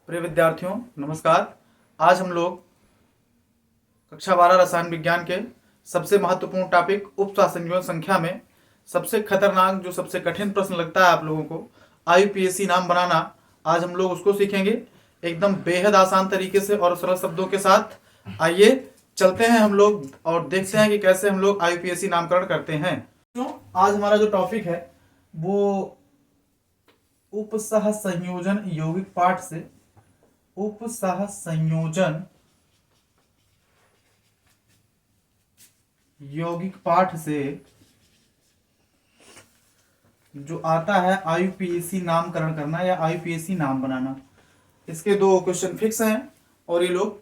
प्रिय विद्यार्थियों नमस्कार। आज हम लोग कक्षा 12 रसायन विज्ञान के सबसे महत्वपूर्ण टॉपिक उपसहसंयोजन संख्या में सबसे खतरनाक जो सबसे कठिन प्रश्न लगता है आप लोगों को आईयूपीएसी नाम बनाना, आज हम लोग उसको सीखेंगे एकदम बेहद आसान तरीके से और सरल शब्दों के साथ। आइए चलते हैं हम लोग और देखते हैं कि कैसे हम लोग आईयूपीएसी नामकरण करते हैं। आज हमारा जो टॉपिक है वो उपसहसंयोजन यौगिक पाठ से उपसहसंयोजन यौगिक पाठ से जो आता है आईयूपीएसी नामकरण करना या आईयूपीएसी नाम बनाना। इसके दो क्वेश्चन फिक्स हैं और ये लोग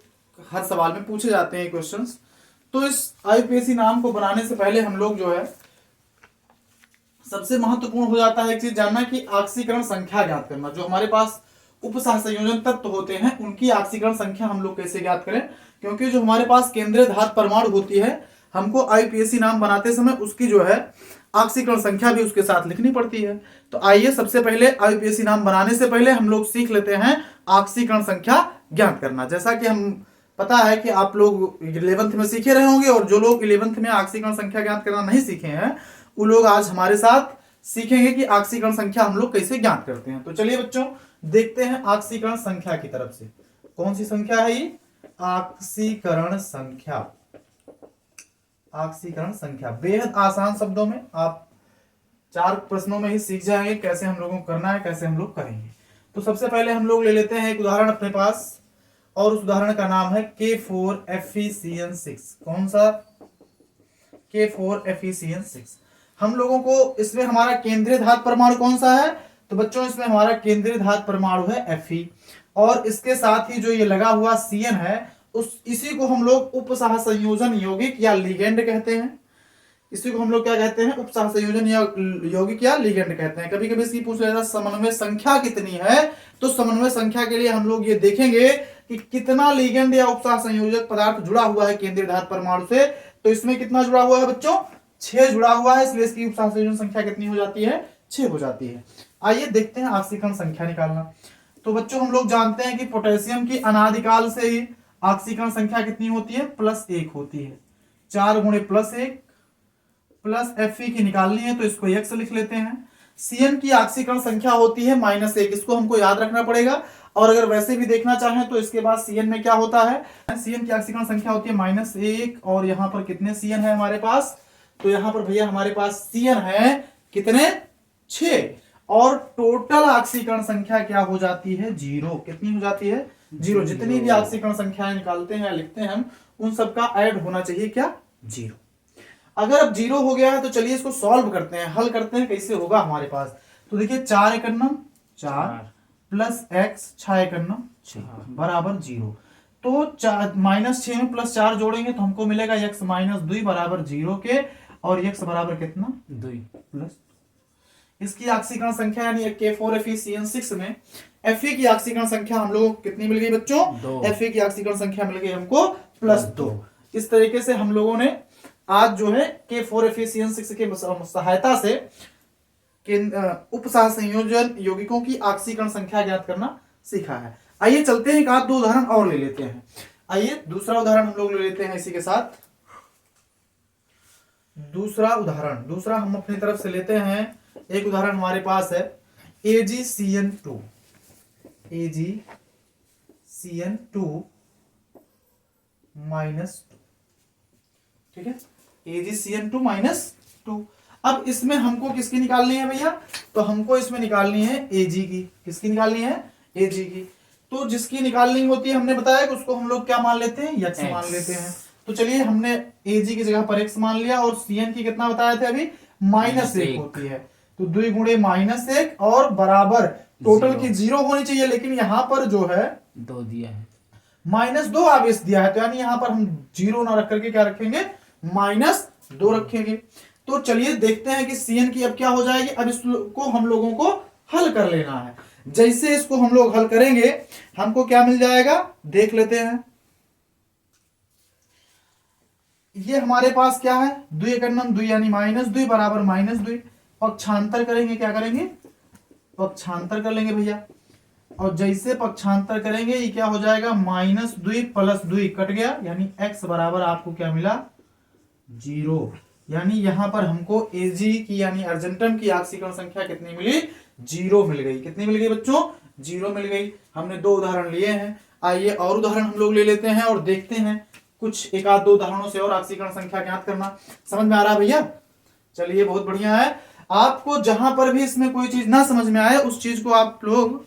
हर सवाल में पूछे जाते हैं क्वेश्चंस। तो इस आईयूपीएसी नाम को बनाने से पहले हम लोग जो है सबसे महत्वपूर्ण हो जाता है एक चीज जानना कि ऑक्सीकरण संख्या ज्ञात करना। जो हमारे पास उपसहसंयोजन तत्व होते हैं उनकी ऑक्सीकरण संख्या हम लोग कैसे ज्ञात करें, क्योंकि जो हमारे पास केंद्रीय धातु परमाणु होती है हमको आईयूपीएसी नाम बनाते समय उसकी जो है ऑक्सीकरण संख्या भी उसके साथ लिखनी पड़ती है। तो आइए सबसे पहले आईयूपीएसी नाम बनाने से पहले हम लोग सीख लेते हैं ऑक्सीकरण संख्या ज्ञात करना। जैसा कि हम पता है कि आप लोग 11th में सीखे रहे होंगे और जो लोग 11th में ऑक्सीकरण संख्या ज्ञात करना नहीं सीखे हैं वो लोग आज हमारे साथ सीखेंगे कि ऑक्सीकरण संख्या हम लोग कैसे ज्ञात करते हैं। तो चलिए बच्चों देखते हैं ऑक्सीकरण संख्या की तरफ से। कौन सी संख्या है ये? ऑक्सीकरण संख्या। ऑक्सीकरण संख्या बेहद आसान शब्दों में आप 4 प्रश्नों में ही सीख जाएंगे कैसे हम लोगों को करना है, कैसे हम लोग करेंगे। तो सबसे पहले हम लोग ले लेते हैं एक उदाहरण अपने पास और उस उदाहरण का नाम है K4FeCN6। कौन सा? K4FeCN6। हम लोगों को इसमें हमारा केंद्रीय धातु परमाणु कौन सा है? तो बच्चों इसमें हमारा केंद्रीय धातु परमाणु है Fe और इसके साथ ही जो ये लगा हुआ Cn है इसी को हम लोग उपसहसंयोजन यौगिक या लिगेंड कहते हैं। इसी को हम लोग क्या कहते हैं? उपसहसंयोजन यौगिक या लिगेंड कहते हैं। कभी कभी इसकी पूछ लेता समन्वय संख्या कितनी है, तो समन्वय संख्या के लिए हम लोग ये देखेंगे कि कितना लिगेंड या उपसहसंयोजक पदार्थ जुड़ा हुआ है केंद्रीय धातु परमाणु से। तो इसमें कितना जुड़ा हुआ है बच्चों? 6 जुड़ा हुआ है, इसलिए इसकी उपसहसंयोजन संख्या कितनी हो जाती है? 6 हो जाती है। आइए देखते हैं ऑक्सीकरण संख्या निकालना। तो बच्चों हम लोग जानते हैं कि पोटेशियम की अनादिकाल से ही ऑक्सीकरण संख्या कितनी होती है? +1 होती है। 4 गुणे +1 प्लस Fe की निकालनी है तो इसको x लिख लेते हैं। Cn की ऑक्सीकरण संख्या होती है -1, इसको हमको याद रखना पड़ेगा। और अगर वैसे भी देखना चाहें तो इसके बाद Cn में क्या होता है? Cn की ऑक्सीकरण संख्या होती है -1 और यहाँ पर कितने Cn है हमारे पास? तो यहाँ पर भैया हमारे पास Cn है कितने? 6 और टोटल ऑक्सीकरण संख्या क्या हो जाती है? 0। कितनी हो जाती है? 0। जितनी भी ऑक्सीकरण संख्याएं निकालते हैं या लिखते हैं हम उन सबका ऐड होना चाहिए क्या? 0। अगर अब 0 हो गया है तो चलिए इसको सॉल्व करते हैं, हल करते हैं कैसे होगा हमारे पास। तो देखिए 4 × 9 4 प्लस x 6 × 9 6 बराबर 0। तो -6 में +4 जोड़ेंगे तो हमको मिलेगा x - 2 बराबर 0 के और x बराबर कितना? 2 प्लस इसकी ऑक्सीकरण संख्या यानी K4FeCN6 में Fe की ऑक्सीकरण संख्या हम लोग कितनी मिल गई बच्चों? Fe की ऑक्सीकरण संख्या मिल गई हमको +2। इस तरीके से हम लोगों ने आज जो है K4FeCN6 के सहायता से उपसहसंयोजन यौगिकों की ऑक्सीकरण संख्या ज्ञात करना सीखा है। आइए चलते हैं एक आध दो उदाहरण और ले लेते हैं। आइए दूसरा उदाहरण हम लोग ले लेते हैं इसी के साथ। दूसरा हम अपनी तरफ से लेते हैं। एक उदाहरण हमारे पास है AgCN2 -2। ठीक है, AgCN2 अब इसमें हमको किसकी निकालनी है भैया? तो हमको इसमें निकालनी है Ag की। किसकी निकालनी है? Ag की। तो जिसकी निकालनी होती है हमने बताया कि उसको हम लोग क्या मान लेते हैं? x मान लेते हैं। तो चलिए हमने Ag की जगह पर x मान लिया और Cn की कितना बताया था अभी? -1 होती है। तो 2 गुणे -1 और बराबर टोटल की 0 होनी चाहिए, लेकिन यहां पर जो है 2 दिया है, -2 आवेश दिया है। तो यानी यहां पर हम 0 ना रख करके क्या रखेंगे? -2 रखेंगे। तो चलिए देखते हैं कि Cn की अब क्या हो जाएगी। अब इसको हम लोगों को हल कर लेना है। जैसे इसको हम लोग हल करेंगे हमको क्या मिल जाएगा देख लेते हैं। ये हमारे पास क्या है? 2 × 9 2 यानी -2 बराबर -2। पक्षांतर करेंगे, क्या करेंगे? पक्षांतर कर लेंगे भैया। और जैसे पक्षांतर करेंगे ये क्या हो जाएगा, -2 + 2 कट गया, यानी x बराबर आपको क्या मिला, 0। यानी यहां पर हमको Ag की यानी अर्जेंटम की ऑक्सीकरण संख्या कितनी मिली, 0 मिल गई। कितनी मिल गई बच्चों, 0 मिल गई। हमने 2 उदाहरण लिए हैं। आइए और उदाहरण हम लोग ले लेते हैं और देखते हैं कुछ एक आध 2 उदाहरणों से और ऑक्सीकरण संख्या ज्ञात करना। समझ में आ रहा है भैया? चलिए बहुत बढ़िया है। आपको जहां पर भी इसमें कोई चीज ना समझ में आए उस चीज को आप लोग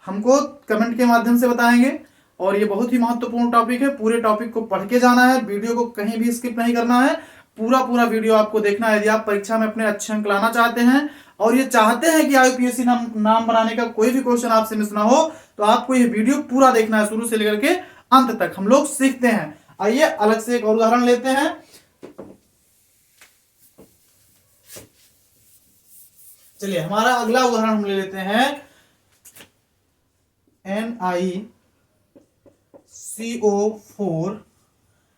हमको कमेंट के माध्यम से बताएंगे। और ये बहुत ही महत्वपूर्ण टॉपिक है, पूरे टॉपिक को पढ़ के जाना है, वीडियो को कहीं भी स्किप नहीं करना है, पूरा पूरा वीडियो आपको देखना है यदि आप परीक्षा में अपने अच्छे अंक लाना चाहते हैं और ये चाहते हैं कि आईयूपीएससी नाम बनाने का कोई भी क्वेश्चन आपसे मिस ना हो, तो आपको ये वीडियो पूरा देखना है शुरू से लेकर के अंत तक। हम लोग सीखते हैं। आइए अलग से एक और उदाहरण लेते हैं। चलिए हमारा अगला उदाहरण हम ले लेते हैं NiCO4।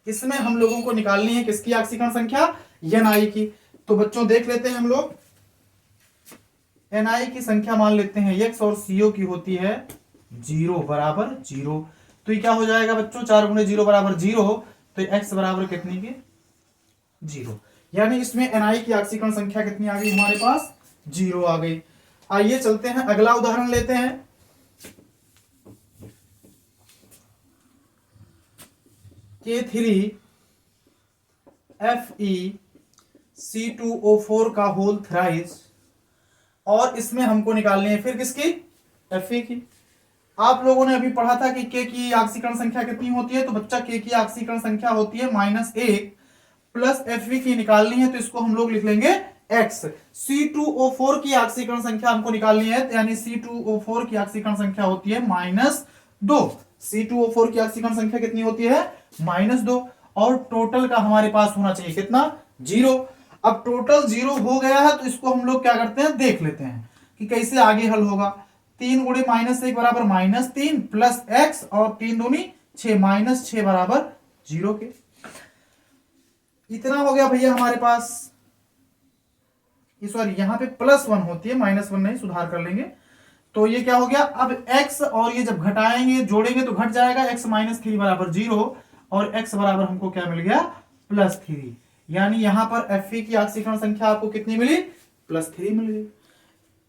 इसमें हम लोगों को निकालनी है किसकी ऑक्सीकरण संख्या, Ni की। तो बच्चों देख लेते हैं हम लोग, Ni की संख्या मान लेते हैं x और CO की होती है 0 बराबर 0। तो ये क्या हो जाएगा बच्चों, 4 × 0 बराबर 0। तो x बराबर कितनी की, 0। यानी इसमें Ni की ऑक्सीकरण संख्या कितनी आ गई हमारे पास, 0 आ गई। आइए चलते हैं अगला उदाहरण लेते हैं। K3FeC2O4 का होल थ्राइस, और इसमें हमको निकालनी है फिर किसकी, Fe की। आप लोगों ने अभी पढ़ा था कि K की ऑक्सीकरण संख्या कितनी होती है, तो बच्चा K की ऑक्सीकरण संख्या होती है -1 प्लस Fe की निकालनी है, तो इसको हम लोग लिख लेंगे x। C2O4 की ऑक्सीकरण संख्या हमको निकालनी है, यानी C2O4 की ऑक्सीकरण संख्या होती है -2। C2O4 की ऑक्सीकरण संख्या कितनी होती है, -2। और टोटल का हमारे पास होना चाहिए कितना, 0। अब टोटल 0 हो गया है तो इसको हम लोग क्या करते हैं, देख लेते हैं कि कैसे आगे हल होगा। 3 × -1 बराबर -3 प्लस x और 3 दूनी 6, -6 बराबर 0 के। इतना हो गया भैया हमारे पास। सॉरी यहां पे +1 होती है, -1 नहीं, सुधार कर लेंगे। तो ये क्या हो गया, अब x और ये जब घटाएंगे जोड़ेंगे तो घट जाएगा, x -3 बराबर 0 और x बराबर हमको क्या मिल गया, +3। यानी यहां पर Fe की ऑक्सीकरण संख्या आपको कितनी मिली, +3 मिल गई।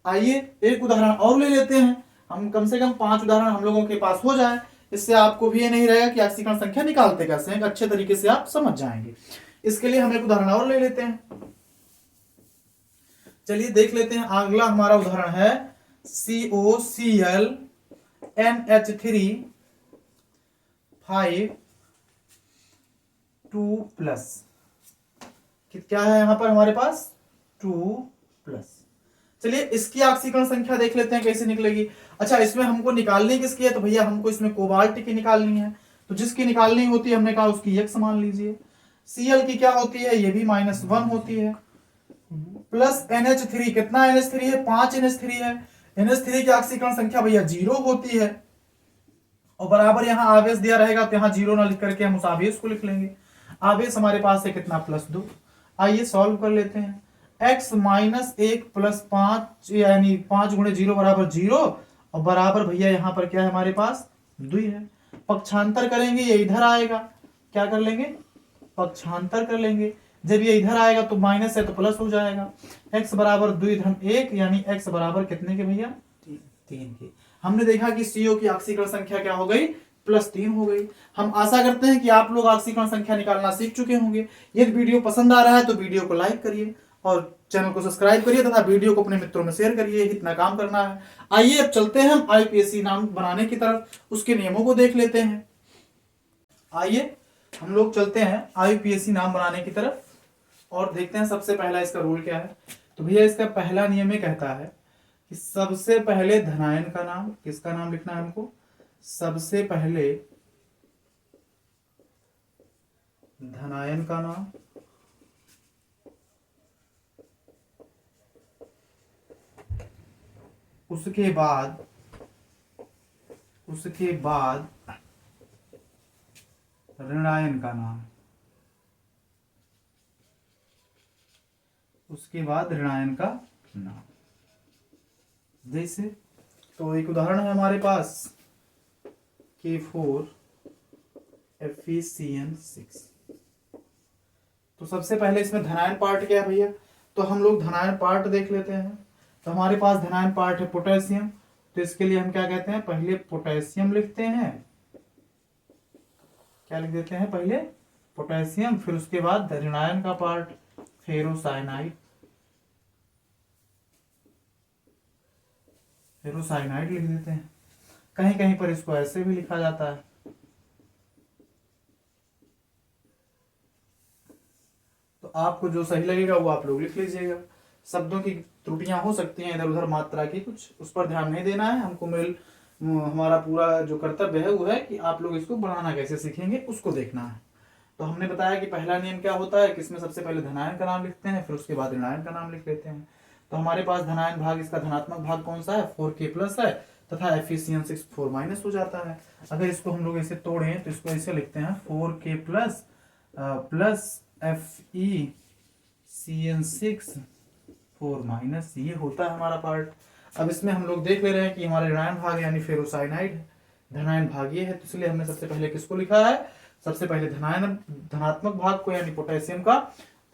आइए एक उदाहरण और ले लेते हैं, हम कम से कम 5 उदाहरण हम लोगों के पास हो जाए, इससे आपको भी ये नहीं रहेगा कि ऑक्सीकरण संख्या निकालते कैसे हैं, अच्छे तरीके से आप समझ जाएंगे। इसके लिए हम एक उदाहरण और ले लेते हैं। चलिए देख लेते हैं, अगला हमारा उदाहरण है COCl NH3 5 2+। क्या है यहां पर हमारे पास, 2+। चलिए इसकी ऑक्सीकरण संख्या देख लेते हैं कैसे निकलेगी। अच्छा इसमें हमको निकालनी किसकी है, तो भैया हमको इसमें कोबाल्ट की निकालनी है, तो जिसकी निकालनी होती है हमने कहा उसकी x मान लीजिए। Cl की क्या होती है, ये भी -1 होती है, प्लस NH3, कितना NH3 है, 5 NH3 है। NH3 की ऑक्सीकरण संख्या भैया 0 होती है, और बराबर यहाँ आवेश दिया रहेगा तो यहाँ 0 ना लिख करके हम उस आवेश को लिख लेंगे। आवेश हमारे पास है कितना, +2। आइए सॉल्व कर लेते हैं। x -1 + 5 यानी 5 × 0 बराबर 0, और बराबर भैया यहाँ पर क्या है हमारे पास, 2 है। पक्षांतर करेंगे ये इधर आएगा, क्या कर लेंगे, पक्षांतर कर लेंगे। जब ये इधर आएगा तो माइनस है तो प्लस हो जाएगा। x बराबर 2 × 1 यानी x बराबर कितने के भैया, 3 के। हमने देखा कि CO की ऑक्सीकरण संख्या क्या हो गई, +3 हो गई। हम आशा करते हैं कि आप लोग ऑक्सीकरण संख्या निकालना सीख चुके होंगे। यदि वीडियो पसंद आ रहा है तो वीडियो को लाइक करिए और चैनल को सब्सक्राइब करिए तथा वीडियो को अपने मित्रों में शेयर करिए, इतना काम करना है। आइए अब चलते हैं हम आईपीएससी नाम बनाने की तरफ, उसके नियमों को देख लेते हैं। आइए हम लोग चलते हैं आईपीएससी नाम बनाने की तरफ और देखते हैं सबसे पहला इसका रूल क्या है। तो भैया इसका पहला नियम ये कहता है कि सबसे पहले धनायन का नाम, किसका नाम लिखना है हमको, सबसे पहले धनायन का नाम, उसके बाद ऋणायन का नाम, उसके बाद ऋणायन का नाम। जैसे तो एक उदाहरण है हमारे पास K4FeCN6। तो सबसे पहले इसमें धनायन पार्ट क्या है भैया, तो हम लोग धनायन पार्ट देख लेते हैं। तो हमारे पास धनायन पार्ट है पोटेशियम, तो इसके लिए हम क्या कहते हैं, पहले पोटेशियम लिखते हैं। क्या लिख देते हैं, पहले पोटेशियम, फिर उसके बाद ऋणायन का पार्ट फेरोसाइनाइड। फेरोसाइनाइड लिख देते हैं। कहीं कहीं पर इसको ऐसे भी लिखा जाता है। तो आपको जो सही लगेगा वो आप लोग लिख लीजिएगा। शब्दों की त्रुटियां हो सकती हैं इधर उधर, मात्रा की कुछ, उस पर ध्यान नहीं देना है हमको। हमारा पूरा जो कर्तव्य है वो है कि आप लोग इसको बनाना कैसे सीखेंगे उसको देखना है। तो हमने बताया कि पहला नियम क्या होता है कि इसमें सबसे पहले धनायन का नाम लिखते हैं, फिर उसके बाद ऋणायन का नाम लिख लेते हैं। तो हमारे पास धनायन भाग, इसका धनात्मक भाग कौन सा है, 4K+ है, तथा FeCN6 4- हो जाता है। अगर इसको हम लोग ऐसे तोड़ें तो इसको ऐसे लिखते हैं 4K+ प्लस FeCN6 4-, ये होता है हमारा पार्ट। अब इसमें हम लोग देख ले रहे हैं कि हमारे ऋणायन भाग यानी फेरोसाइनाइड, धनायन भाग ये है, तो इसलिए हमने सबसे पहले किसको लिखा है, सबसे पहले धनात्मक भाग को यानी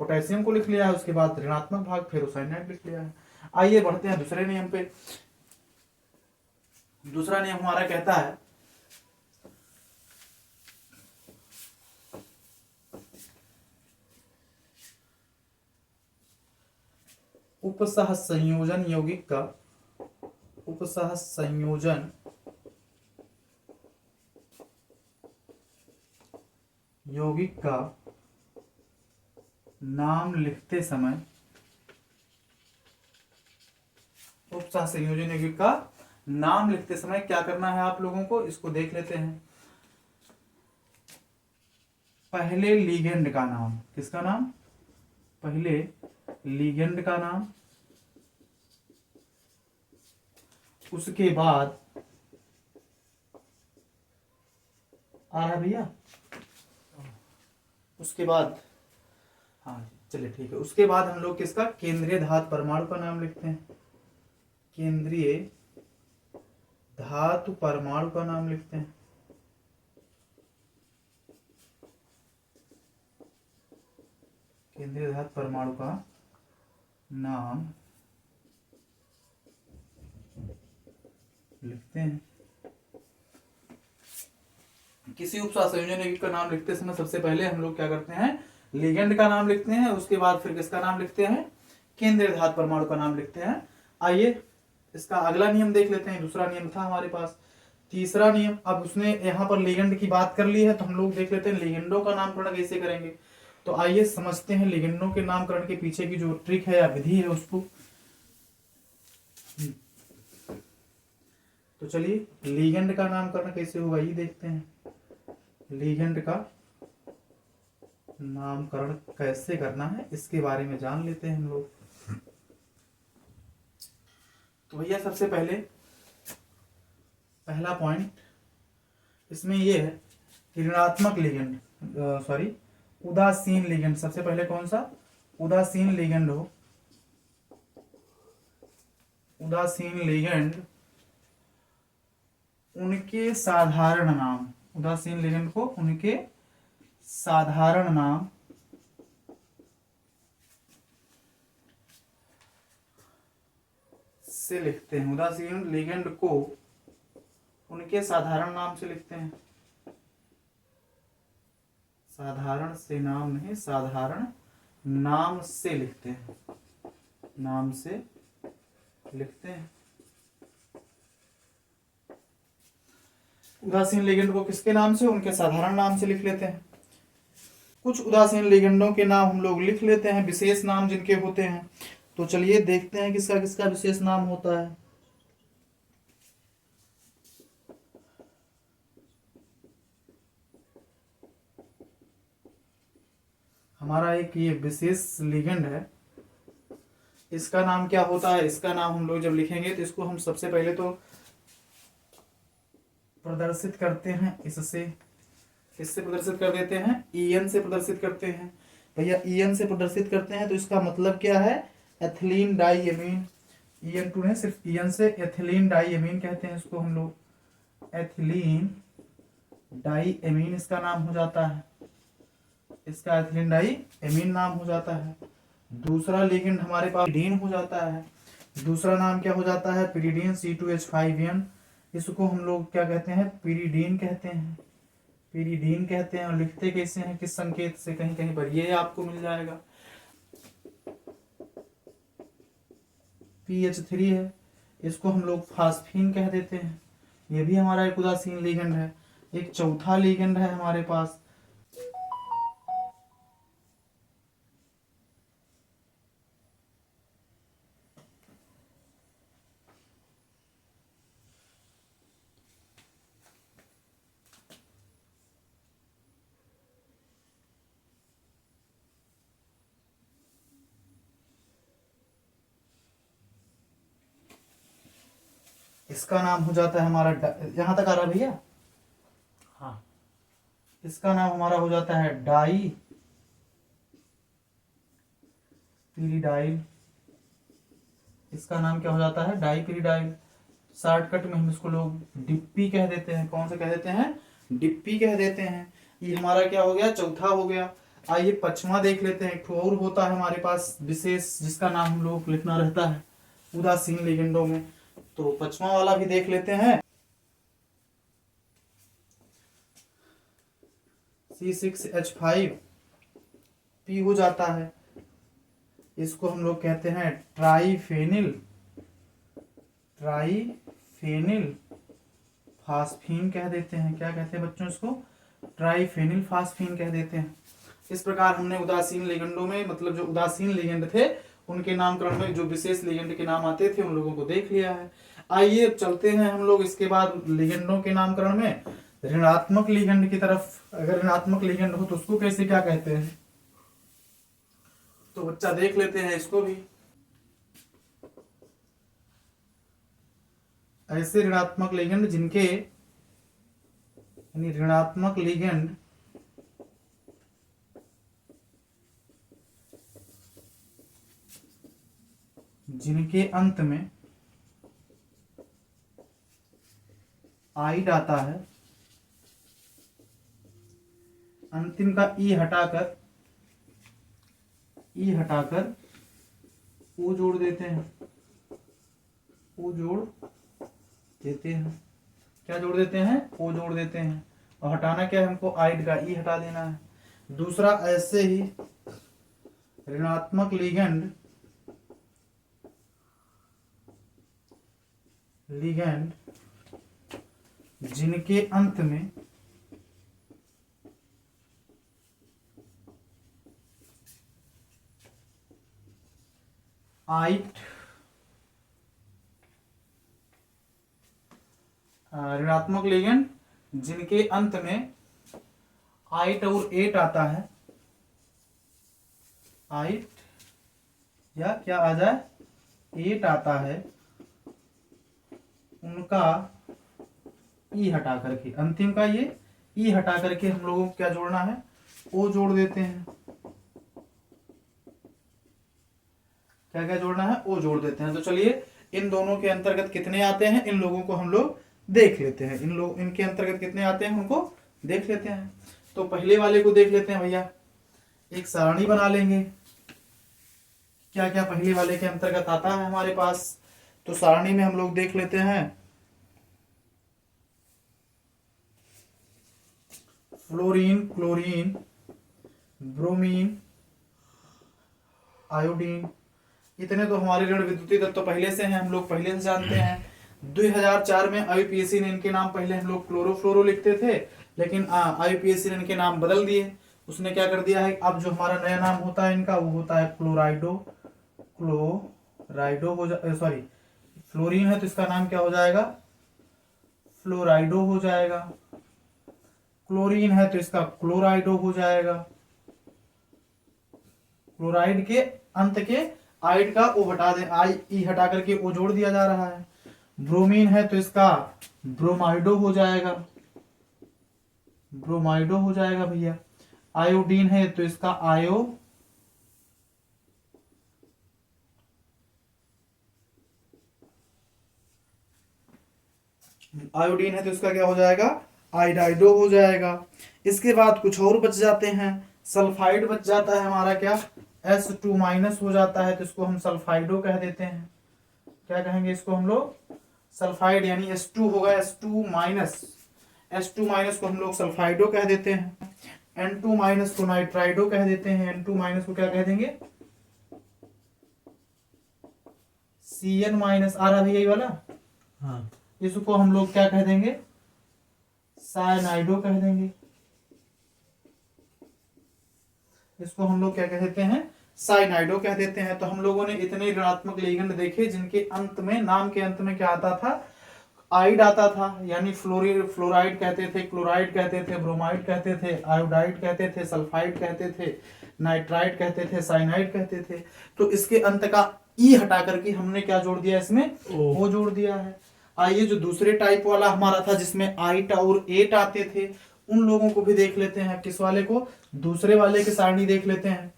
पोटेशियम को लिख लिया है, उसके बाद ऋणात्मक भाग फेरोसाइनाइड लिख लिया है। आइए बढ़ते हैं दूसरे नियम पे। दूसरा नियम हमारा कहता है उपसह संयोजन यौगिक का, उपसह संयोजन यौगिक का नाम लिखते समय, उपसह संयोजन यौगिक का नाम लिखते समय क्या करना है आप लोगों को, इसको देख लेते हैं। पहले लिगेंड का नाम, किसका नाम, पहले लिगेंड का नाम, उसके बाद आ रहा भैया, उसके बाद, हाँ चलिए ठीक है, उसके बाद हम लोग किसका, केंद्रीय धातु परमाणु का नाम लिखते हैं। केंद्रीय धातु परमाणु का नाम लिखते हैं। केंद्रीय धातु परमाणु का नाम लिखते हैं। किसी उपसह संयोजन यौगिक का नाम लिखते समय सबसे पहले हम लोग क्या करते हैं, लिगेंड का नाम लिखते हैं, उसके बाद फिर किसका नाम लिखते हैं, केंद्रीय धातु परमाणु का नाम लिखते हैं। आइए इसका अगला नियम देख लेते हैं। दूसरा नियम था हमारे पास, तीसरा नियम। अब उसने यहाँ पर लिगेंड की बात कर ली है तो हम लोग देख लेते हैं लिगेंडों का नामकरण कैसे करेंगे। तो आइए समझते हैं लिगेंडों के नामकरण के पीछे की जो ट्रिक है या विधि है उसको। तो चलिए लिगेंड का नामकरण कैसे होगा ये देखते हैं। लिगेंड का नामकरण कैसे करना है इसके बारे में जान लेते हैं हम लोग। तो भैया सबसे पहले पहला पॉइंट इसमें ये है कि ऋणात्मक लिगेंड, उदासीन लिगेंड, सबसे पहले कौन सा, उदासीन लिगेंड हो, उदासीन लिगेंड उनके साधारण नाम, उदासीन लिगेंड को उनके साधारण नाम से लिखते हैं। उदासीन लिगेंड को उनके साधारण नाम से लिखते हैं। साधारण से नाम नहीं, साधारण नाम से लिखते हैं, नाम से लिखते हैं। उदासीन लिगेंड को किसके नाम से, उनके साधारण नाम से लिख लेते हैं। कुछ उदासीन लिगेंडों के नाम हम लोग लिख लेते हैं, विशेष नाम जिनके होते हैं। तो चलिए देखते हैं किसका किसका विशेष नाम होता है। हमारा एक ये विशेष लिगेंड है, इसका नाम क्या होता है, इसका नाम हम लोग जब लिखेंगे तो इसको हम सबसे पहले तो प्रदर्शित करते हैं इससे, किससे प्रदर्शित कर देते हैं, EN से प्रदर्शित करते हैं। भैया EN से प्रदर्शित करते हैं तो इसका मतलब क्या है, एथिलीन डाइएमीन। EN2 नहीं, सिर्फ EN से एथिलीन डाई एमीन कहते हैं इसको हम लोग, एथिलीन डाई एमीन इसका नाम हो जाता है, इसका एथिलीन डाई एमीन नाम हो जाता है। दूसरा लिगेंड हमारे पास पिरिडीन हो जाता है, दूसरा नाम क्या हो जाता है, पिरिडीन C2H5N, इसको हम लोग क्या कहते हैं, पिरिडीन कहते हैं, पिरिडीन कहते हैं। और लिखते कैसे हैं, किस संकेत से, कहीं कहीं पर ये आपको मिल जाएगा, PH3 है, इसको हम लोग फास्फीन कह देते हैं, ये भी हमारा एक उदासीन लिगेंड है। एक चौथा लिगेंड है हमारे पास, इसका नाम हो जाता है हमारा, यहां तक आ रहा भैया, हाँ, इसका नाम हमारा हो जाता है डाई पिरिडाइल, इसका नाम क्या हो जाता है, डाई पिरिडाइल। शॉर्टकट में हम इसको लोग डिप्पी कह देते हैं, कौन सा कह देते हैं, डिप्पी कह देते हैं। ये हमारा क्या हो गया, चौथा हो गया। आइए पांचवा देख लेते हैं, एक ठो और होता है हमारे पास विशेष, जिसका नाम हम लोग लिखना रहता है उदासीन लिगेंडों में, तो पांचवा वाला भी देख लेते हैं। C6H5P हो जाता है, इसको हम लोग कहते हैं ट्राइफेनिल, ट्राइफेनिल फास्फीन कह देते हैं। क्या कहते हैं बच्चों इसको, ट्राइफेनिल फास्फीन कह देते हैं। इस प्रकार हमने उदासीन लिगेंडों में, मतलब जो उदासीन लिगेंड थे उनके नामकरण में जो विशेष लिगेंड के नाम आते थे उन लोगों को देख लिया है। आइए चलते हैं हम लोग इसके बाद लिगेंडों के नामकरण में ऋणात्मक लिगेंड की तरफ। अगर ऋणात्मक लिगेंड हो तो उसको कैसे क्या कहते हैं, तो बच्चा देख लेते हैं इसको भी। ऐसे ऋणात्मक लिगेंड जिनके, यानी ऋणात्मक लिगेंड जिनके अंत में आइड आता है, अंतिम का ई हटाकर ओ जोड़ देते हैं, ओ जोड़ देते हैं, क्या जोड़ देते हैं, ओ जोड़ देते हैं। और हटाना क्या है हमको, आइड का ई हटा देना है। दूसरा, ऐसे ही ऋणात्मक लिगेंड जिनके अंत में आइट, ऋणात्मक लिगेंड जिनके अंत में आइट और एट आता है, आइट या क्या आ जाए, एट आता है, उनका ई हटा करके, अंतिम का ये ई हटा करके हम लोगों को क्या जोड़ना है, ओ जोड़ देते हैं। क्या क्या जोड़ना है, ओ जोड़ देते हैं। तो चलिए इन दोनों के अंतर्गत कितने आते हैं, इन लोगों को हम लोग देख लेते हैं। इनके अंतर्गत कितने आते हैं उनको देख लेते हैं। तो पहले वाले को देख लेते हैं भैया, एक सारणी बना लेंगे क्या क्या पहले वाले के अंतर्गत आता है हमारे पास। तो सारणी में हम लोग देख लेते हैं, फ्लोरीन, क्लोरीन, ब्रोमीन, आयोडीन, इतने तो हमारे ऋण विद्युतीय तत्व पहले से हैं, हम लोग पहले से जानते हैं। 2004 में IUPAC ने इनके नाम, पहले हम लोग क्लोरोफ्लोरो लिखते थे, लेकिन IUPAC ने इनके नाम बदल दिए। उसने क्या कर दिया है, अब जो हमारा नया नाम होता है इनका, वो होता है क्लोराइडो हो जा, सॉरी, फ्लोरीन है तो इसका नाम क्या हो जाएगा, फ्लोराइडो हो जाएगा। क्लोरीन है तो इसका क्लोराइडो हो जाएगा। क्लोराइड के अंत के आइड का ओ हटा दे, आई ई हटा करके ओ जोड़ दिया जा रहा है। ब्रोमीन है तो इसका ब्रोमाइडो हो जाएगा, ब्रोमाइडो हो जाएगा भैया। आयोडीन है तो इसका आयो, आयोडीन है तो इसका क्या हो जाएगा, आयोडाइडो हो जाएगा। इसके बाद कुछ और बच जाते हैं, सल्फाइड बच जाता है हमारा, क्या S2- हो जाता है तो इसको हम सल्फाइडो कह देते हैं। क्या कहेंगे इसको हम लोग, सल्फाइड, यानी S2 होगा, S2 माइनस को हम लोग सल्फाइडो कह देते हैं। N2- को नाइट्राइडो कह देते हैं। N2- को क्या कह देंगे, Cn- आ रहा भैया ये वाला, हाँ, इसको हम लोग क्या कह देंगे, साइनाइडो कह देंगे। इसको हम लोग क्या कह देते हैं, साइनाइडो कह देते हैं। तो हम लोगों ने इतने ऋणात्मक लिगेंड देखे जिनके अंत में, नाम के अंत में क्या आता था, आइड आता था, यानी फ्लोराइड कहते थे, क्लोराइड कहते थे, ब्रोमाइड कहते थे, आयोडाइड कहते थे, सल्फाइड कहते थे, नाइट्राइड कहते थे, साइनाइड कहते थे। तो इसके अंत का ई हटा करके हमने क्या जोड़ दिया इसमें, ओ जोड़ दिया है। आइए जो दूसरे टाइप वाला हमारा था जिसमें आइट और एट आते थे, उन लोगों को भी देख लेते हैं। किस वाले को, दूसरे वाले की सारणी देख लेते हैं।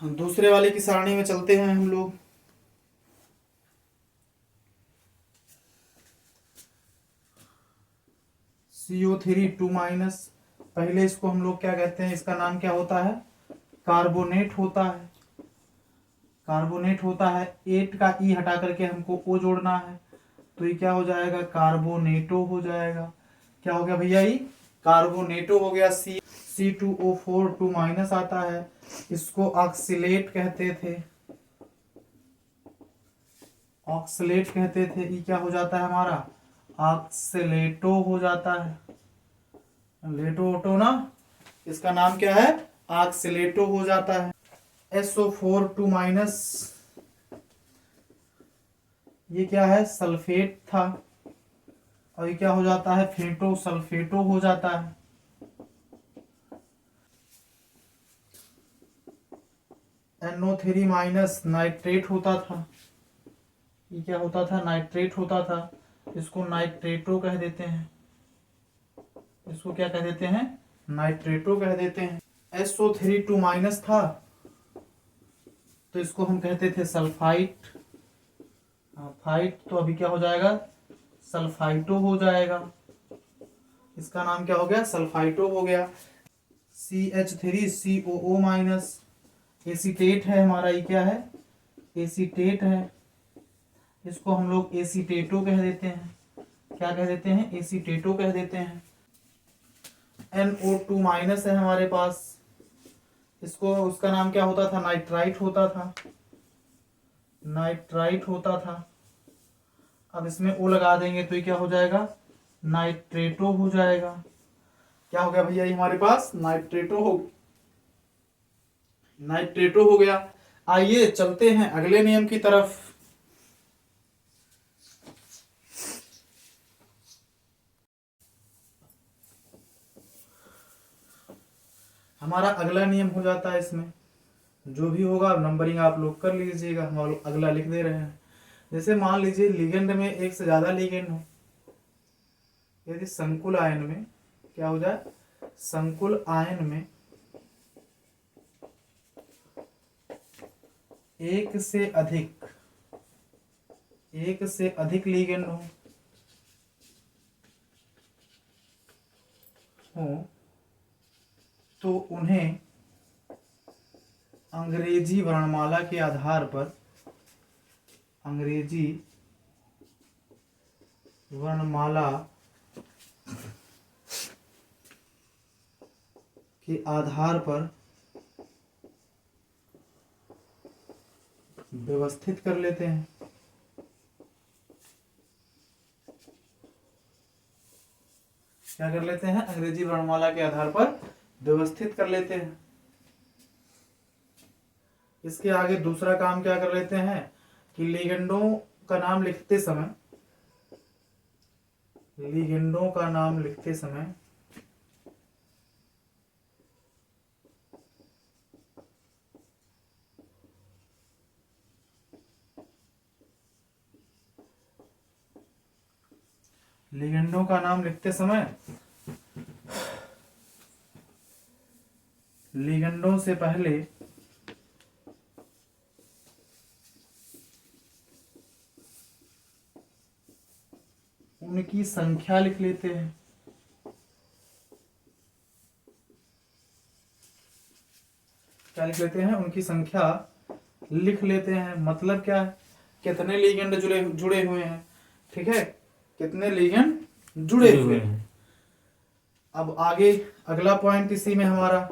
दूसरे वाले की सारणी में चलते हैं हम लोग। CO3 2-, पहले इसको हम लोग क्या कहते हैं, इसका नाम क्या होता है, कार्बोनेट होता है। कार्बोनेट होता है, एट का ई हटा करके हमको ओ जोड़ना है, तो ये क्या हो जाएगा, कार्बोनेटो हो जाएगा। क्या हो गया भैया, ये कार्बोनेटो हो गया। C2O4 2- आता है, इसको ऑक्सीलेट कहते थे, ऑक्सीलेट कहते थे। ये क्या हो जाता है हमारा, ऑक्सीलेटो हो जाता है, लेटो ओटो ना, इसका नाम क्या है, ऑक्सीलेटो हो जाता है। SO4 2-, ये क्या है, सल्फेट था, और ये क्या हो जाता है, फेटो सल्फेटो हो जाता है। NO3- नाइट्रेट होता था, ये क्या होता था, नाइट्रेट होता था, इसको नाइट्रेटो कह देते हैं। इसको क्या कह देते हैं, नाइट्रेटो कह देते हैं। SO3 2- था, तो इसको हम कहते थे सल्फाइट, फाइट, तो अभी क्या हो जाएगा, सल्फाइटो हो जाएगा। इसका नाम क्या हो गया, सल्फाइटो हो गया। CH3COO-, एसीटेट है हमारा, ये क्या है, एसीटेट है, इसको हम लोग एसीटेटो कह देते हैं। क्या कह देते हैं, एसीटेटो कह देते हैं। NO2- है हमारे पास, इसको, उसका नाम क्या होता था, नाइट्राइट होता था, नाइट्राइट होता था। अब इसमें ओ लगा देंगे तो ये क्या हो जाएगा, नाइट्रेटो हो जाएगा। क्या हो गया भैया, ये हमारे पास नाइट्रेटो हो गया। आइए चलते हैं अगले नियम की तरफ। हमारा अगला नियम हो जाता है, इसमें जो भी होगा नंबरिंग आप लोग कर लीजिएगा, हम लोग अगला लिख दे रहे हैं। जैसे मान लीजिए लिगेंड में एक से ज्यादा लिगेंड हो, यदि संकुल आयन में क्या हो जाए, संकुल आयन में एक से अधिक लिगेंड हो तो उन्हें अंग्रेजी वर्णमाला के आधार पर, अंग्रेजी वर्णमाला के आधार पर व्यवस्थित कर लेते हैं। क्या कर लेते हैं, अंग्रेजी वर्णमाला के आधार पर व्यवस्थित कर लेते हैं। इसके आगे दूसरा काम क्या कर लेते हैं कि लिगेंडों का नाम लिखते समय, लिगेंडों का नाम लिखते समय लिगेंडों का नाम लिखते समय लिगेंडों से पहले उनकी संख्या लिख लेते हैं। क्या लिख लेते हैं? उनकी संख्या लिख लेते हैं। मतलब क्या है? कितने लिगेंड जुड़े हुए हैं, ठीक है, कितने लिगेंड जुड़े हुए हैं। अब आगे अगला पॉइंट इसी में हमारा,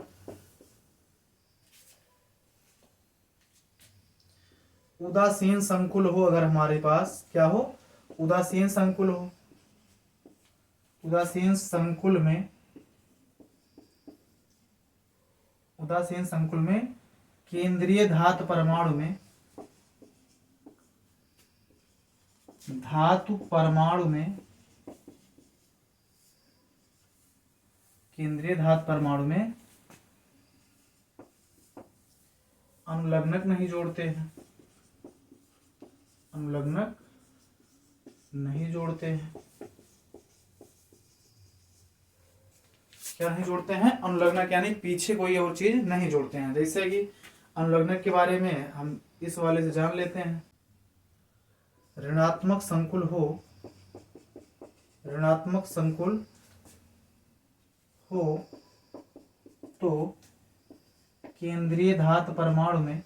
उदासीन संकुल हो, अगर हमारे पास क्या हो? उदासीन संकुल हो। उदासीन संकुल में केंद्रीय धातु परमाणु में केंद्रीय धातु परमाणु में अनुलग्नक नहीं जोड़ते हैं। अनुलग्नक नहीं जोड़ते हैं। क्या नहीं जोड़ते हैं? अनुलग्नक, यानी पीछे कोई और चीज नहीं जोड़ते हैं। जैसे कि अनुलग्नक के बारे में हम इस वाले से जान लेते हैं। ऋणात्मक संकुल हो तो केंद्रीय धातु परमाणु में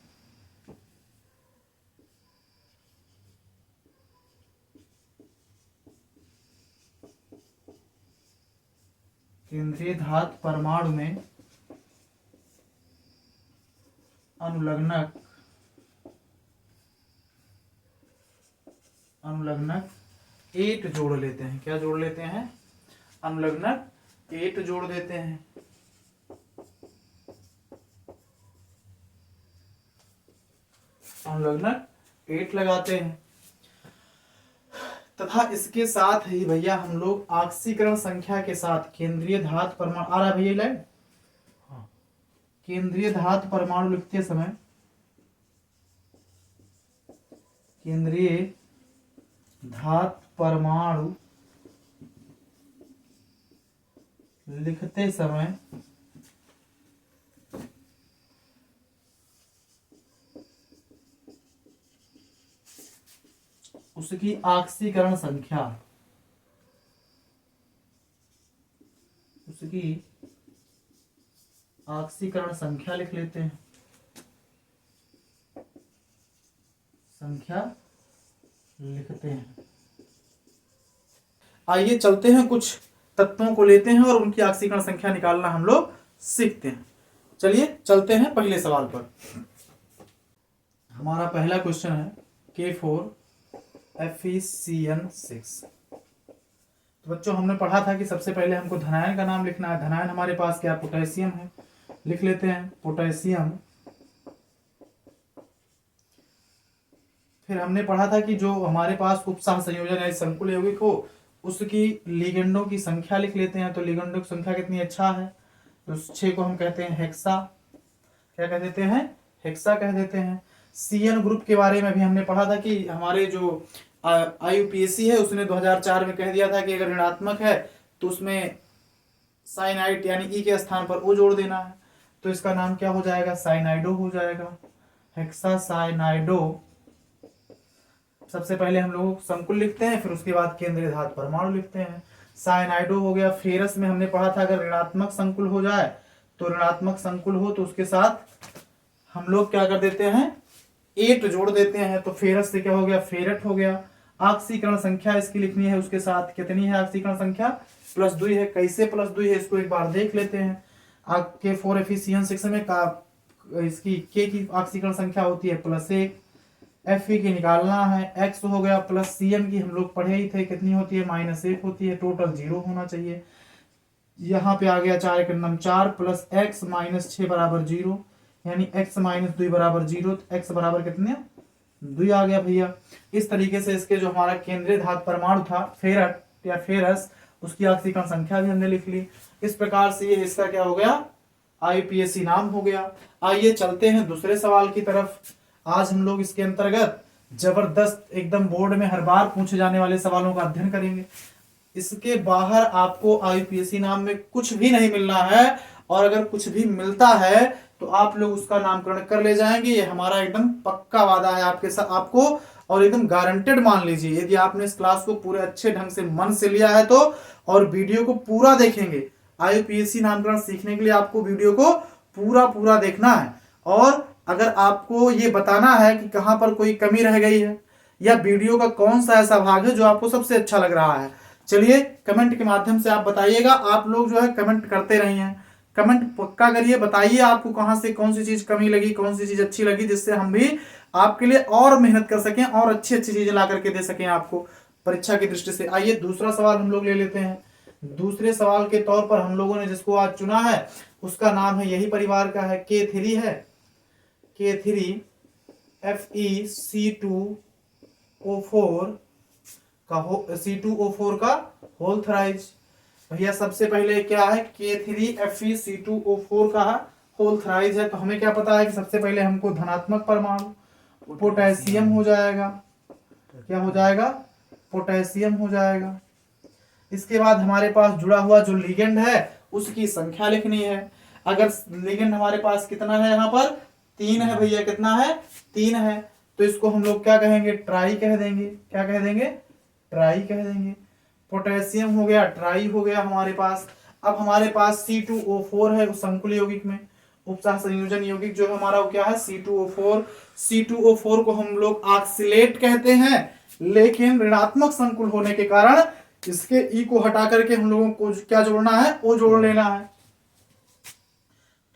अनुलग्नक 8 जोड़ लेते हैं। क्या जोड़ लेते हैं? अनुलग्नक 8 जोड़ देते हैं। अनुलग्नक 8 लगाते हैं। तथा इसके साथ ही भैया हम लोग ऑक्सीकरण संख्या के साथ केंद्रीय धातु परमाणु, आ रहा है भैया लाइन? हाँ। केंद्रीय धातु परमाणु लिखते समय उसकी ऑक्सीकरण संख्या लिख लेते हैं। संख्या लिखते हैं। आइए चलते हैं, कुछ तत्वों को लेते हैं और उनकी ऑक्सीकरण संख्या निकालना हम लोग सीखते हैं। चलिए चलते हैं पहले सवाल पर। हमारा पहला क्वेश्चन है K4FeCN6। तो बच्चों हमने पढ़ा था कि सबसे पहले हमको धनायन का नाम लिखना है। धनायन हमारे पास क्या? पोटेशियम है। लिख लेते हैं पोटेशियम। फिर हमने पढ़ा था कि जो हमारे पास उपसह संयोजन है संकुल यौगिक हो, उसकी लिगेंडों की संख्या लिख लेते हैं। तो लिगेंडों की संख्या कितनी? अच्छा है। तो 6 को हम कहते हैं हेक्सा। क्या कह देते हैं? हेक्सा कह देते हैं। CN ग्रुप के बारे में भी हमने पढ़ा था कि हमारे जो IUPAC है उसने 2004 में कह दिया था कि अगर ऋणात्मक है तो उसमें साइनाइड यानी ई के स्थान पर O जोड़ देना है। तो इसका नाम क्या हो जाएगा? साइनाइडो हो जाएगा। हेक्सा साइनाइडो। सबसे पहले हम लोग संकुल लिखते हैं, फिर उसके बाद केंद्रीय धातु परमाणु लिखते हैं। साइनाइडो हो गया। फेरस में हमने पढ़ा था अगर ऋणात्मक संकुल हो जाए तो ऋणात्मक संकुल हो तो उसके साथ हम लोग क्या कर देते हैं? 8 जोड़ देते हैं। तो फेरस से क्या हो गया? फेरट हो गया। ऑक्सीकरण संख्या इसकी लिखनी है, उसके साथ कितनी है ऑक्सीकरण संख्या? +2 है। कैसे +2 है इसको एक बार देख लेते हैं। K4FeCN6 में इसकी K की ऑक्सीकरण संख्या होती है +1। Fe की निकालना है। X हो गया प्लस CN की हम लोग पढ़े ही थे, कितनी होती है? -1 होती है। टोटल 0 होना चाहिए। यहाँ पे आ गया 4 के नम 4 प्लस x -6 बराबर 0, यानी x -2 बराबर 0। तो x बराबर कितने? 2 आ गया भैया। इस तरीके से इसके जो हमारा केंद्रीय धातु परमाणु था फेरट या फेरस, उसकी ऑक्सीकरण संख्या भी हमने लिख ली। इस प्रकार से ये इसका क्या हो गया? IUPAC नाम हो गया। आइए चलते हैं दूसरे सवाल की तरफ। आज हम लोग इसके अंतर्गत जबरदस्त एकदम बोर्ड में हर बार पूछे जाने वाले सवालों का अध्ययन करेंगे। इसके बाहर आपको आईयूपीएसी नाम में कुछ भी नहीं मिलना है, और अगर कुछ भी मिलता है तो आप लोग उसका नामकरण कर ले जाएंगे। ये हमारा एकदम पक्का वादा है आपके साथ, आपको, और एकदम गारंटेड मान लीजिए। यदि आपने इस क्लास को पूरे अच्छे ढंग से मन से लिया है तो, और वीडियो को पूरा देखेंगे, आईयूपीएसी नामकरण सीखने के लिए आपको वीडियो को पूरा पूरा देखना है। और अगर आपको ये बताना है कि कहाँ पर कोई कमी रह गई है, या वीडियो का कौन सा ऐसा भाग है जो आपको सबसे अच्छा लग रहा है, चलिए कमेंट के माध्यम से आप बताइएगा। आप लोग जो है कमेंट करते रहिए हैं, कमेंट पक्का करिए, बताइए आपको कहाँ से कौन सी चीज कमी लगी, कौन सी चीज अच्छी लगी, जिससे हम भी आपके लिए और मेहनत कर सकें और अच्छी अच्छी चीजें ला करके दे सकें आपको परीक्षा की दृष्टि से। आइए दूसरा सवाल हम लोग ले लेते हैं। दूसरे सवाल के तौर पर हम लोगों ने जिसको आज चुना है उसका नाम है, यही परिवार का है, K3 है, K3 FeC2O4 का C2O4 का होल थराइज। भैया सबसे पहले क्या है, K3 FeC2O4 का होल थराइज है, तो हमें क्या पता है कि सबसे पहले हमको धनात्मक परमाणु पोटेशियम हो जाएगा। क्या हो जाएगा, पोटेशियम हो जाएगा। इसके बाद हमारे पास जुड़ा हुआ जो लिगेंड है उसकी संख्या लिखनी है। अगर लिगेंड हमारे पास कितना है, यहाँ पर 3 है भैया, कितना है, 3 है, तो इसको हम लोग क्या कहेंगे, ट्राई कह देंगे। क्या कह देंगे, ट्राई कह देंगे। पोटेशियम हो गया, ट्राई हो गया हमारे पास। अब हमारे पास C2O4 है संकुल यौगिक में, उपसह संयोजन यौगिक जो हमारा वो क्या है, C2O4। C2O4 को हम लोग ऑक्सीलेट कहते हैं, लेकिन ऋणात्मक संकुल होने के कारण इसके ई को हटा करके हम लोगों को क्या जोड़ना है, ओ जोड़ लेना है।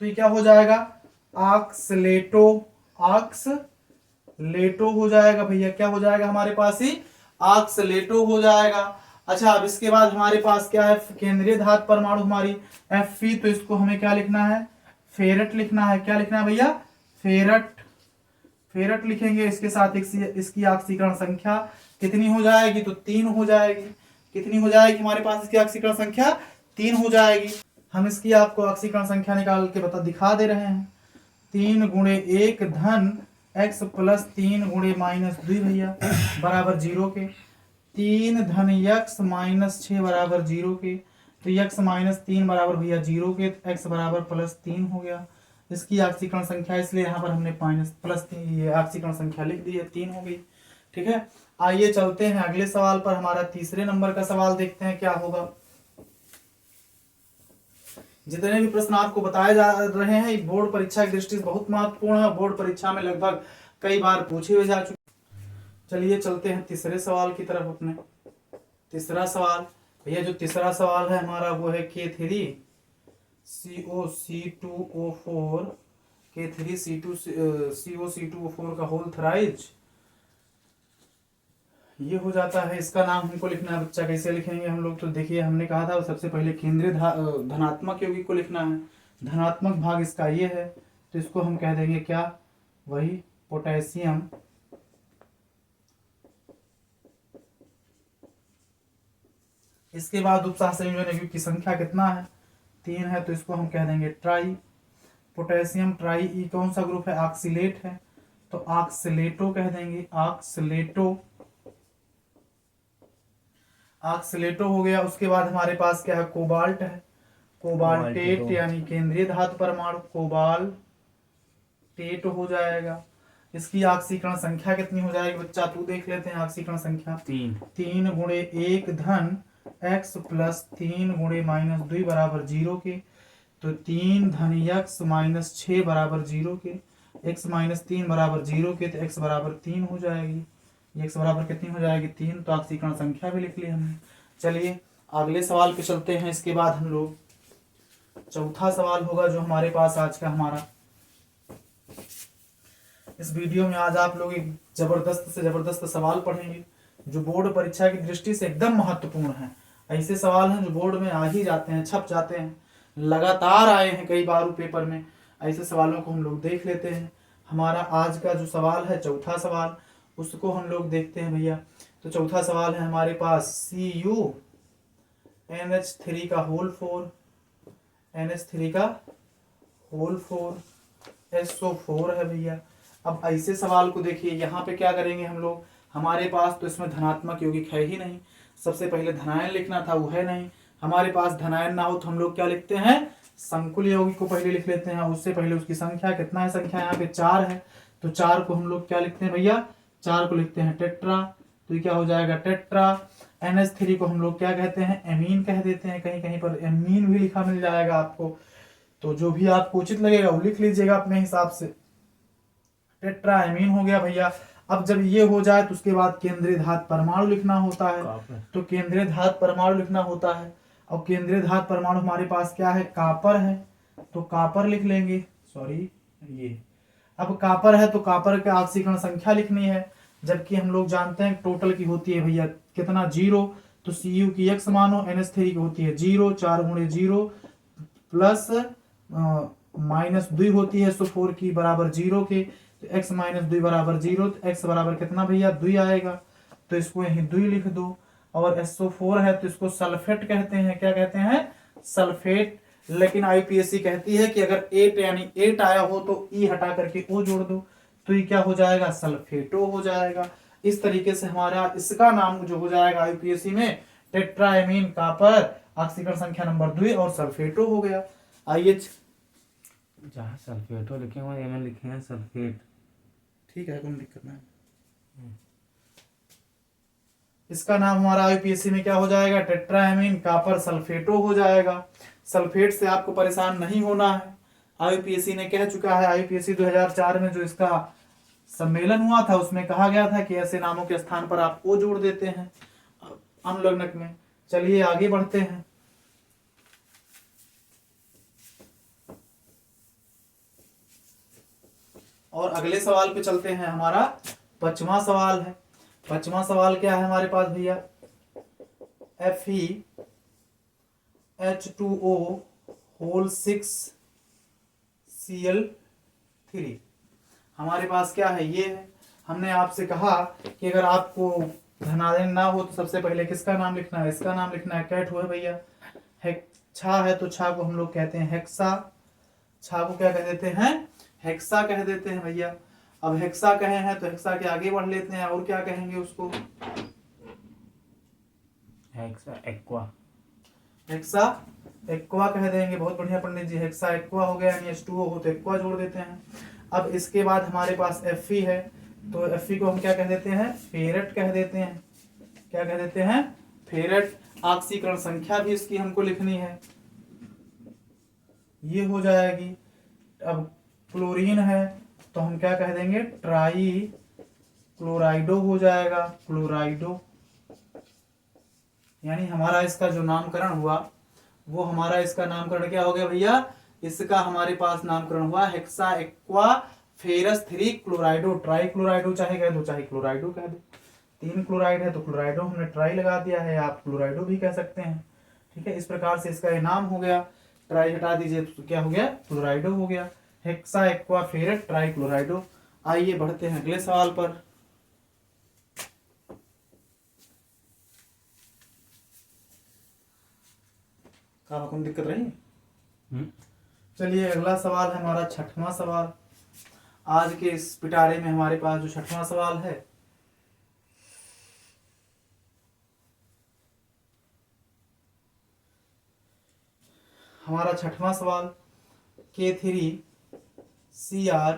तो ये क्या हो जाएगा, ऑक्सलेटो, ऑक्सलेटो हो जाएगा भैया। क्या हो जाएगा हमारे पास ही, ऑक्सलेटो हो जाएगा। अच्छा, अब इसके बाद हमारे पास क्या है, केंद्रीय धातु परमाणु हमारी Fe, तो इसको हमें क्या लिखना है, फेरट लिखना है। क्या लिखना है भैया, फेरट, फेरट लिखेंगे। इसके साथ इसकी ऑक्सीकरण संख्या कितनी हो जाएगी, तो 3 हो जाएगी। कितनी हो जाएगी हमारे पास इसकी ऑक्सीकरण संख्या, 3 हो जाएगी। हम इसकी आपको ऑक्सीकरण संख्या निकाल के दिखा दे रहे हैं। 3 गुणे 1 धन x प्लस 3 गुणे माइनस 2 भैया बराबर 0 के। 3 धन x माइनस 6 बराबर 0 के, तो x माइनस 3 बराबर भैया 0 के, तो x बराबर प्लस 3 हो गया। इसकी ऑक्सीकरण संख्या, इसलिए यहाँ पर हमने माइनस प्लस 3 ये ऑक्सीकरण संख्या लिख दी है, 3 हो गई। ठीक है, आइए चलते हैं अगले सवाल पर। हमारा तीसरे नंबर का सवाल देखते हैं क्या होगा। जितने भी प्रश्न आपको बताए जा रहे हैं बोर्ड परीक्षा की दृष्टि से बहुत महत्वपूर्ण है, बोर्ड परीक्षा में लगभग कई बार पूछे हुए जा चुके। चलिए चलते हैं तीसरे सवाल की तरफ अपने। तीसरा सवाल भैया, जो तीसरा सवाल है हमारा वो है K3 COC2O4, K3 COC2O4 का होल थराइज। ये हो जाता है, इसका नाम हमको लिखना है बच्चा। कैसे लिखेंगे हम लोग, तो देखिए हमने कहा था सबसे पहले केंद्रीय धनात्मक यौगिक को लिखना है। धनात्मक भाग इसका ये है, तो इसको हम कह देंगे क्या, वही पोटेशियम। इसके बाद उपसह संयोजन यौगिक की संख्या कितना है, 3 है, तो इसको हम कह देंगे ट्राई। पोटेशियम ट्राई, ई कौन सा ग्रुप है, ऑक्सीलेट है, तो ऑक्सीलेटो कह देंगे। ऑक्सीलेटो, ऑक्सीलेटो हो गया। उसके बाद हमारे पास क्या है, कोबाल्ट है, कोबाल्टेट यानी केंद्रीय धातु परमाणु, कोबाल्टेट हो जाएगा। इसकी ऑक्सीकरण संख्या कितनी हो जाएगी बच्चा, तू देख लेते हैं। ऑक्सीकरण संख्या 3 गुणे 1 धन x प्लस 3 गुणे माइनस 2 बराबर 0 के, तो 3 धन x माइनस 6 बराबर 0 के, x माइनस 3 बराबर 0 के, तो x बराबर 3 हो जाएगी। x बराबर कितनी हो जाएगी, 3, तो ऑक्सीकरण संख्या भी लिख ली हमने। चलिए अगले सवाल पे चलते हैं। इसके बाद हम लोग चौथा सवाल होगा जो हमारे पास आज का हमारा। इस वीडियो में आज आप लोग एक जबरदस्त से जबरदस्त सवाल पढ़ेंगे जो बोर्ड परीक्षा की दृष्टि से एकदम महत्वपूर्ण है। ऐसे सवाल हैं जो बोर्ड में आ ही जाते हैं, छप जाते हैं, लगातार आए हैं कई बार पेपर में। ऐसे सवालों को हम लोग देख लेते हैं। हमारा आज का जो सवाल है चौथा सवाल, उसको हम लोग देखते हैं भैया। तो चौथा सवाल है हमारे पास CuNH3 का होल 4, NH3 का होल 4, SO4 है भैया। अब ऐसे सवाल को देखिए, यहाँ पे क्या करेंगे हम लोग, हमारे पास तो इसमें धनात्मक यौगिक है ही नहीं, सबसे पहले धनायन लिखना था, वो है नहीं हमारे पास। धनायन ना हो तो हम लोग क्या लिखते हैं, संकुल यौगिक को पहले लिख लेते हैं। उससे पहले उसकी संख्या कितना है, संख्या यहाँ पे 4 है, तो 4 को हम लोग क्या लिखते हैं भैया, 4 को लिखते हैं टेट्रा, तो ये क्या हो जाएगा टेट्रा। NH3 को हम लोग क्या कहते हैं, एमीन कह देते हैं, कहीं कहीं पर एमीन भी लिखा मिल जाएगा आपको, तो जो भी आपको उचित लगेगा वो लिख लीजिएगा अपने हिसाब से। टेट्रा एमीन हो गया भैया। अब जब ये हो जाए तो उसके बाद केंद्रीय धातु परमाणु लिखना होता है, तो केंद्रीय धातु परमाणु लिखना होता है। और केंद्रीय धातु परमाणु हमारे पास क्या है, कापर है, तो कापर लिख लेंगे, सॉरी ये, अब कापर है तो कापर का ऑक्सीकरण संख्या लिखनी है, जबकि हम लोग जानते हैं टोटल की होती है भैया कितना, 0, तो Cu की x मानो, NH3 की होती है 0, 4 गुणे 0 प्लस -2 होती है SO4 की बराबर 0 के, तो x - 2 बराबर 0, तो x बराबर कितना भैया 2 आएगा, तो इसको यही 2 लिख दो। और SO4 है तो इसको सल्फेट कहते हैं, क्या कहते हैं, सल्फेट। लेकिन IUPAC कहती है कि अगर 8 यानी 8 आया हो तो E हटा करके O जोड़ दो, तो ये क्या हो जाएगा, सल्फेटो हो जाएगा। इस तरीके से हमारा इसका नाम जो हो जाएगा IUPAC में, टेट्राएमीन कापर, ऑक्सीकरण संख्या नंबर 2 और सल्फेटो हो गया। आइए, जहाँ सल्फेटो लिखे हुए एमएन लिखे हैं सल्फेट, ठीक है, कोई दिक्कत नहीं। इसका नाम हमारा IUPAC में क्या हो जाएगा, टेट्राएमीन कापर सल्फेटो हो जाएगा। सल्फेट से आपको परेशान नहीं होना है, IUPAC ने कह चुका है। IUPAC 2004 में जो इसका सम्मेलन हुआ था उसमें कहा गया था कि ऐसे नामों के स्थान पर आप ओ जोड़ देते हैं अनुलग्नक में। चलिए आगे बढ़ते हैं, और अगले सवाल पे चलते हैं। हमारा 5वां सवाल है। 5वां सवाल क्या है हमारे पास भैया, FeH2O होल 6Cl3। हमारे पास क्या है, ये है। हमने आपसे कहा कि अगर आपको धनायन ना हो तो सबसे पहले किसका नाम लिखना है, इसका नाम लिखना है। कैट हुआ भैया, छा है तो छा को हम लोग कहते हैं हेक्सा, छा को क्या कह देते हैं, हेक्सा कह देते हैं भैया। अब हेक्सा कहे हैं तो हेक्सा के आगे बढ़ लेते हैं, और क्या कहेंगे उसको, हेक्सा एक्वा, हेक्सा एक्वा कह देंगे। बहुत बढ़िया पंडित जी, हेक्सा एक्वा हो गया, यानी H2O हो तो एक्वा जोड़ देते हैं। अब इसके बाद हमारे पास Fe है, तो Fe को हम क्या कह देते हैं, फेरट कह देते हैं। क्या कह देते हैं, फेरट। ऑक्सीकरण संख्या भी इसकी हमको लिखनी है, ये हो जाएगी। अब क्लोरीन है तो हम क्या कह देंगे, ट्राई क्लोराइडो हो जाएगा, क्लोराइडो। यानी हमारा इसका जो नामकरण हुआ वो हमारा इसका नामकरण क्या हो गया भैया, इसका हमारे पास नामकरण हुआ हेक्सा एक्वा फेरस 3 क्लोराइडो। ट्राई क्लोराइडो चाहे कह दो चाहे क्लोराइडो कह दो, 3 क्लोराइड है तो क्लोराइडो हमने ट्राई लगा दिया है, आप क्लोराइडो भी कह सकते हैं। ठीक है, इस प्रकार से इसका ये नाम हो गया। ट्राई हटा दीजिए तो क्या हो गया, क्लोराइडो हो गया, हेक्सा एक्वा फेरस ट्राई क्लोराइडो। आइए बढ़ते हैं अगले सवाल पर। क्या कोई दिक्कत रही? चलिए अगला सवाल है हमारा 6वां सवाल। आज के इस पिटारे में हमारे पास जो 6वां सवाल है, हमारा 6वां सवाल K3Cr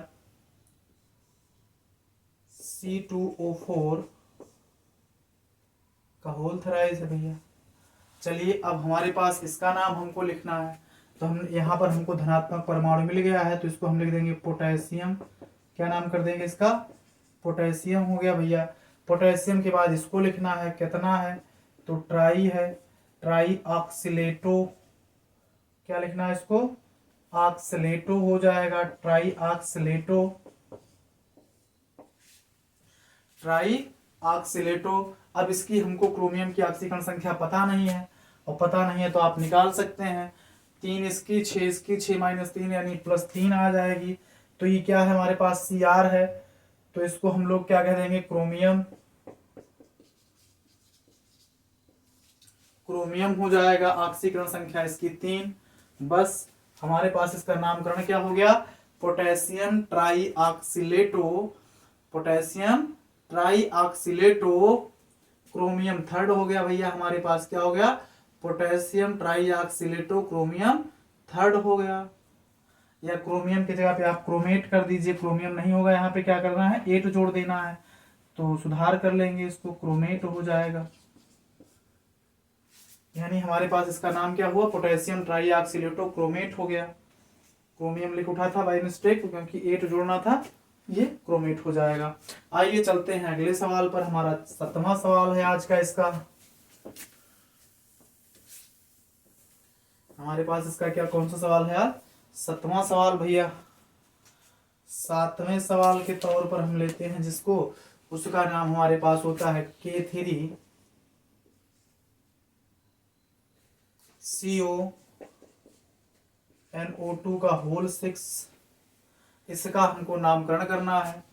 C2O4 का होल थराइज है भैया। चलिए अब हमारे पास इसका नाम हमको लिखना है, तो हम यहाँ पर हमको धनात्मक परमाणु मिल गया है, तो इसको हम लिख देंगे पोटेशियम। क्या नाम कर देंगे इसका, पोटेशियम हो गया भैया। पोटेशियम के बाद इसको लिखना है, कितना है, तो ट्राई है, ट्राई ऑक्सीलेटो। क्या लिखना है इसको, ऑक्सीलेटो हो जाएगा, ट्राई ऑक्सीलेटो, ट्राई ऑक्सीलेटो। अब इसकी हमको क्रोमियम की ऑक्सीकरण संख्या पता नहीं है, और पता नहीं है तो आप निकाल सकते हैं। 3 इसकी 6 इसकी 6 - 3 यानी +3 आ जाएगी। तो ये क्या है हमारे पास, Cr है, तो इसको हम लोग क्या कह देंगे, क्रोमियम। क्रोमियम हो जाएगा, ऑक्सीकरण संख्या इसकी 3। बस हमारे पास इसका नामकरण क्या हो गया, potassium trioxalato, potassium trioxalato chromium third हो गया भैया हमारे पास, क्या हो गया, पोटेशियम ट्राईऑक्सिलेटो क्रोमियम थर्ड हो गया। या क्रोमियम की जगह पे आप क्रोमेट कर दीजिए, क्रोमियम नहीं होगा, यहाँ पे क्या करना है, 8 जोड़ देना है, तो सुधार कर लेंगे इसको, क्रोमेट हो जाएगा। यानी हमारे पास इसका नाम क्या हुआ, पोटेशियम ट्राईऑक्सिलेटो क्रोमेट हो गया। क्रोमियम लिख उठा था बाई मिस्टेक, क्योंकि 8 जोड़ना था, ये क्रोमेट हो जाएगा। आइए चलते हैं अगले सवाल पर, हमारा 7वां सवाल है आज का इसका। हमारे पास इसका क्या, कौन सा सवाल है यार, 7वां सवाल भैया। 7वें सवाल के तौर पर हम लेते हैं जिसको, उसका नाम हमारे पास होता है K3CONO2 का होल 6। इसका हमको नामकरण करना है।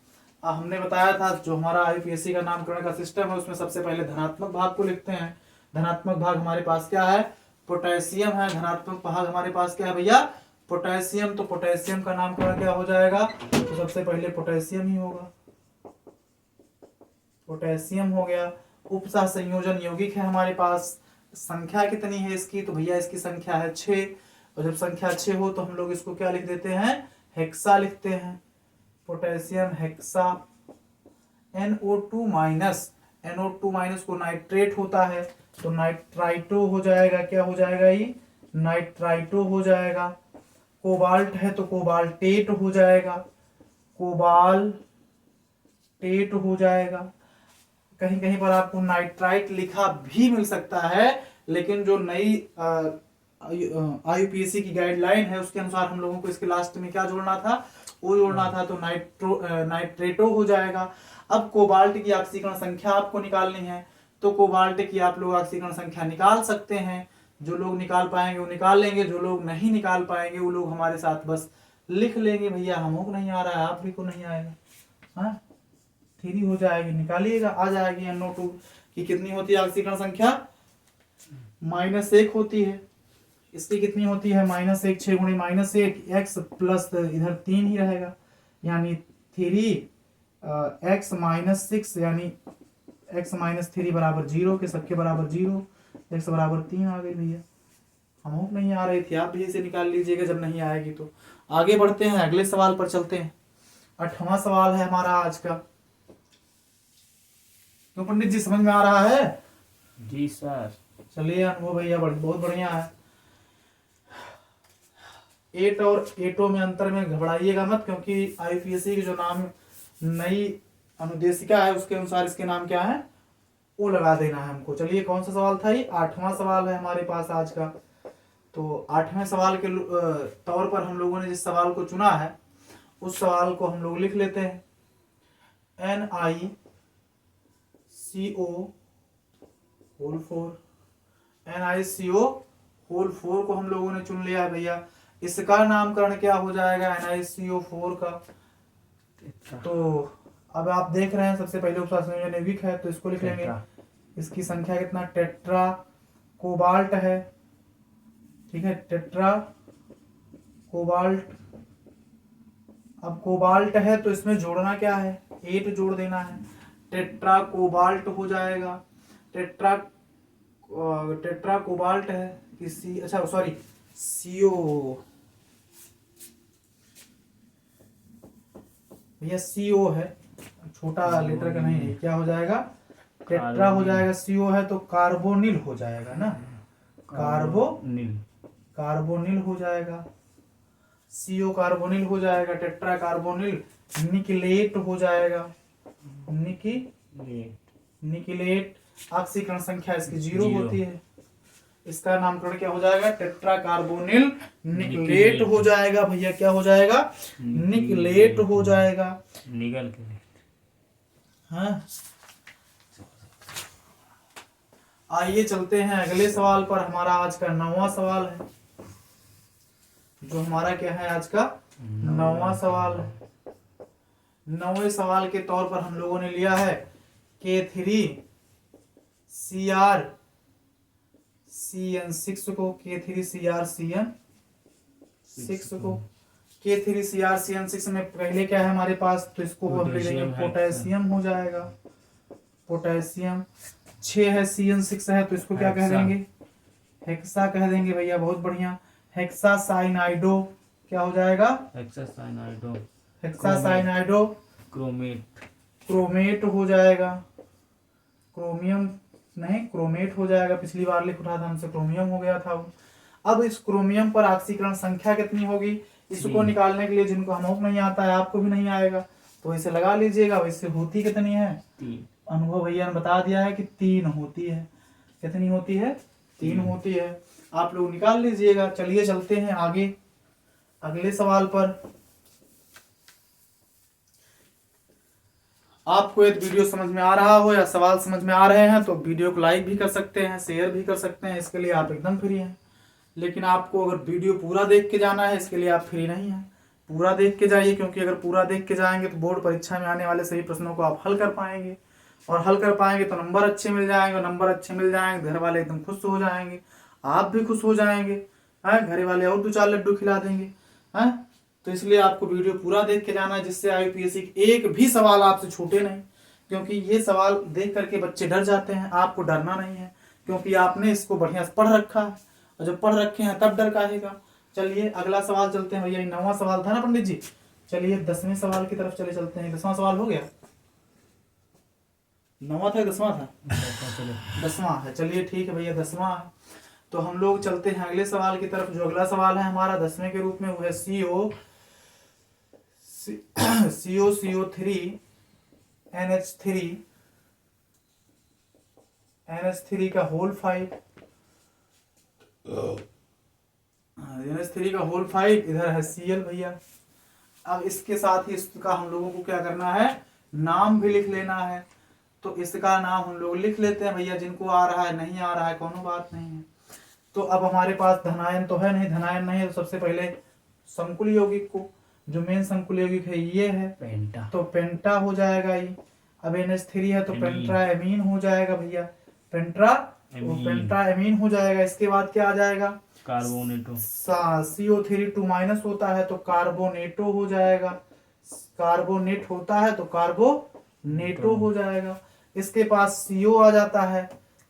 हमने बताया था जो हमारा आईपीएससी का नामकरण का सिस्टम है, उसमें सबसे पहले धनात्मक भाग को लिखते हैं। धनात्मक भाग हमारे पास क्या है, पोटेशियम है। धनात्मक भाग हमारे पास क्या है भैया, पोटेशियम। तो पोटेशियम का नामकरण क्या हो जाएगा, तो सबसे पहले पोटेशियम ही होगा, पोटेशियम हो गया। उपसह संयोजन यौगिक है हमारे पास। संख्या कितनी है इसकी, तो भैया इसकी संख्या है 6। और जब संख्या 6 हो तो हम लोग इसको क्या लिख देते हैं, हेक्सा लिखते हैं, potassium hexa. NO2 minus, NO2 minus को नाइट्रेट होता है, तो नाइट्राइटो हो जाएगा, क्या हो जाएगा ये, नाइट्राइटो हो जाएगा। कोबाल्ट है तो कोबाल्टेट हो जाएगा, कोबाल्टेट हो जाएगा। कहीं कहीं पर आपको नाइट्राइट लिखा भी मिल सकता है, लेकिन जो नई आईयूपीएससी की गाइडलाइन है उसके अनुसार हम लोगों को इसके लास्ट में क्या जोड़ना था, वो जोड़ना था, तो नाइट्रेटो हो जाएगा। अब कोबाल्ट की ऑक्सीकरण संख्या आपको निकालनी है, तो कोबाल्ट की आप लोग ऑक्सीकरण संख्या निकाल सकते हैं। जो लोग निकाल पाएंगे वो निकाल लेंगे, जो लोग नहीं निकाल पाएंगे वो लोग हमारे साथ बस लिख लेंगे। भैया हमको नहीं आ रहा है, आप भी को नहीं आएगा, हाँ 3 हो जाएगी, निकालिएगा, आ जाएगी। NO2 की कितनी होती है ऑक्सीकरण संख्या, -1 होती है। इसकी कितनी होती है, -1, 6 गुणे -1 x प्लस इधर 3 ही रहेगा, यानी 3x-6, यानी x-3 बराबर 0 के सबके बराबर 0, x बराबर 3 आ गई भैया। हमको नहीं आ रही थी, आप भी इसे निकाल लीजिएगा जब नहीं आएगी तो। आगे बढ़ते हैं, अगले सवाल पर चलते हैं। 8वां सवाल है हमारा आज का। तो पंडित जी समझ में आ रहा है, जी सर। चलिए अनुभव भैया बहुत बढ़िया है। 8 और 8 में अंतर में घबराइएगा मत, क्योंकि आईपीएससी की जो नाम नई अनुदेशिका है उसके अनुसार इसके नाम क्या है वो लगा देना है हमको। चलिए कौन सा सवाल था ये, 8वां सवाल है हमारे पास आज का। तो 8वें सवाल के तौर पर हम लोगों ने जिस सवाल को चुना है उस सवाल को हम लोग लिख लेते हैं। NiCO को हम लोगों ने चुन लिया है भैया। इसका नामकरण क्या हो जाएगा NiCO4 का, तो अब आप देख रहे हैं सबसे पहले उपसर्ग संयोजन यौगिक है तो इसको लिख लेंगे। इसकी संख्या कितना, टेट्रा। कोबाल्ट है, ठीक है, टेट्रा कोबाल्ट। अब कोबाल्ट है तो इसमें जोड़ना क्या है, 8 जोड़ देना है, टेट्रा कोबाल्ट हो जाएगा। टेट्रा कोबाल्ट है किसी, अच्छा सॉरी CO भैया, CO है, छोटा लेटर का नहीं है, क्या हो जाएगा, टेट्रा हो जाएगा। CO है तो कार्बोनिल हो जाएगा ना, कार्बोनिल हो जाएगा, CO कार्बोनिल हो जाएगा, टेट्रा कार्बोनिल निकलेट हो जाएगा, निकलेट। ऑक्सीकरण संख्या इसकी 0 होती है, इसका नामकरण क्या हो जाएगा, टेट्रा कार्बोनिल निकलेट हो जाएगा भैया। क्या हो जाएगा, निकलेट हो जाएगा, निकल के। हाँ। आइए चलते हैं अगले सवाल पर। हमारा आज का 9वां सवाल है, जो हमारा क्या है आज का 9वां सवाल है। 9वें सवाल के तौर पर हम लोगों ने लिया है K3CrCN6 को, K3CrCN6 को। K3CrCN6 में पहले क्या है हमारे पास, तो इसको हम ले लेंगे पोटेशियम हो जाएगा, पोटेशियम। 6 है, CN6 है, तो इसको क्या कह हेक्सा। देंगे? हेक्सा कह देंगे भैया, बहुत बढ़िया। हेक्सा साइनाइडो क्या हो जाएगा? Hexacyanido. Hexacyanido chromate. Chromate हो जाएगा। क्रोमियम नहीं, क्रोमेट हो जाएगा। पिछली बार लिख उठा था हमसे, क्रोमियम हो गया था वो। अब इस क्रोमियम पर ऑक्सीकरण संख्या कितनी होगी, इसको 3। निकालने के लिए, जिनको हमको नहीं आता है, आपको भी नहीं आएगा, तो इसे लगा लीजिएगा। वैसे होती कितनी है? 3। अनुभव भैया ने बता दिया है कि 3 होती है। कितनी होती है? 3 होती है। आप लोग निकाल लीजिएगा। चलिए चलते हैं आगे अगले सवाल पर। आपको एक वीडियो समझ में आ रहा हो या सवाल समझ में आ रहे हैं तो वीडियो को लाइक भी कर सकते हैं, शेयर भी कर सकते हैं, इसके लिए आप एकदम फ्री हैं। लेकिन आपको अगर वीडियो पूरा देख के जाना है, इसके लिए आप फ्री नहीं हैं। पूरा देख के जाइए, क्योंकि अगर पूरा देख के जाएंगे तो बोर्ड परीक्षा में आने वाले सभी प्रश्नों को आप हल कर पाएंगे, और हल कर पाएंगे तो नंबर अच्छे मिल जाएंगे, और नंबर अच्छे मिल जाएंगे, घर वाले एकदम खुश हो जाएंगे, आप भी खुश हो जाएंगे, हैं, घर वाले और 2-4 लड्डू खिला देंगे, हैं। तो इसलिए आपको वीडियो पूरा देख के जाना है, जिससे IUPAC के एक भी सवाल आपसे छूटे नहीं, क्योंकि ये सवाल देख करके बच्चे डर जाते हैं। आपको डरना नहीं है, क्योंकि आपने इसको बढ़िया से पढ़ रखा है, और जब पढ़ रखे हैं तब डर काहेगा। चलिए अगला सवाल चलते हैं भैया। 9वां सवाल था ना पंडित जी? चलिए 10वें सवाल की तरफ चले चलते हैं। 10वां सवाल हो गया? 9वां था, 10वां था? 10वां है। चलिए ठीक है भैया, 10वां है। तो हम लोग चलते हैं अगले सवाल की तरफ। जो अगला सवाल है हमारा 10वें के रूप में, वो है NH3 का होल 5। NH3 का होल 5, इधर है Cl भैया। अब इसके साथ ही इसका हम लोगों को क्या करना है? नाम भी लिख लेना है। तो इसका नाम हम लोग लिख लेते हैं भैया। जिनको आ रहा है, नहीं आ रहा है, कोनो बात नहीं है। तो अब हमारे पास धनायन तो है नहीं, धनायन नहीं है, तो सबसे पहले संकुल यौगिक को, जो मेन संकुल यौगिक है ये है, पेंटा। तो पेंटा हो जाएगा ये। अब NH3 है तो एमीन। पेंट्रा एमीन हो जाएगा भैया, पेंट्रा एमीन। पेंट्रा एमीन हो जाएगा। इसके बाद क्या आ जाएगा? कार्बोनेटो। CO3 2- होता है तो कार्बोनेटो हो जाएगा। कार्बोनेट होता है तो कार्बोनेटो हो जाएगा। इसके पास CO आ जाता है,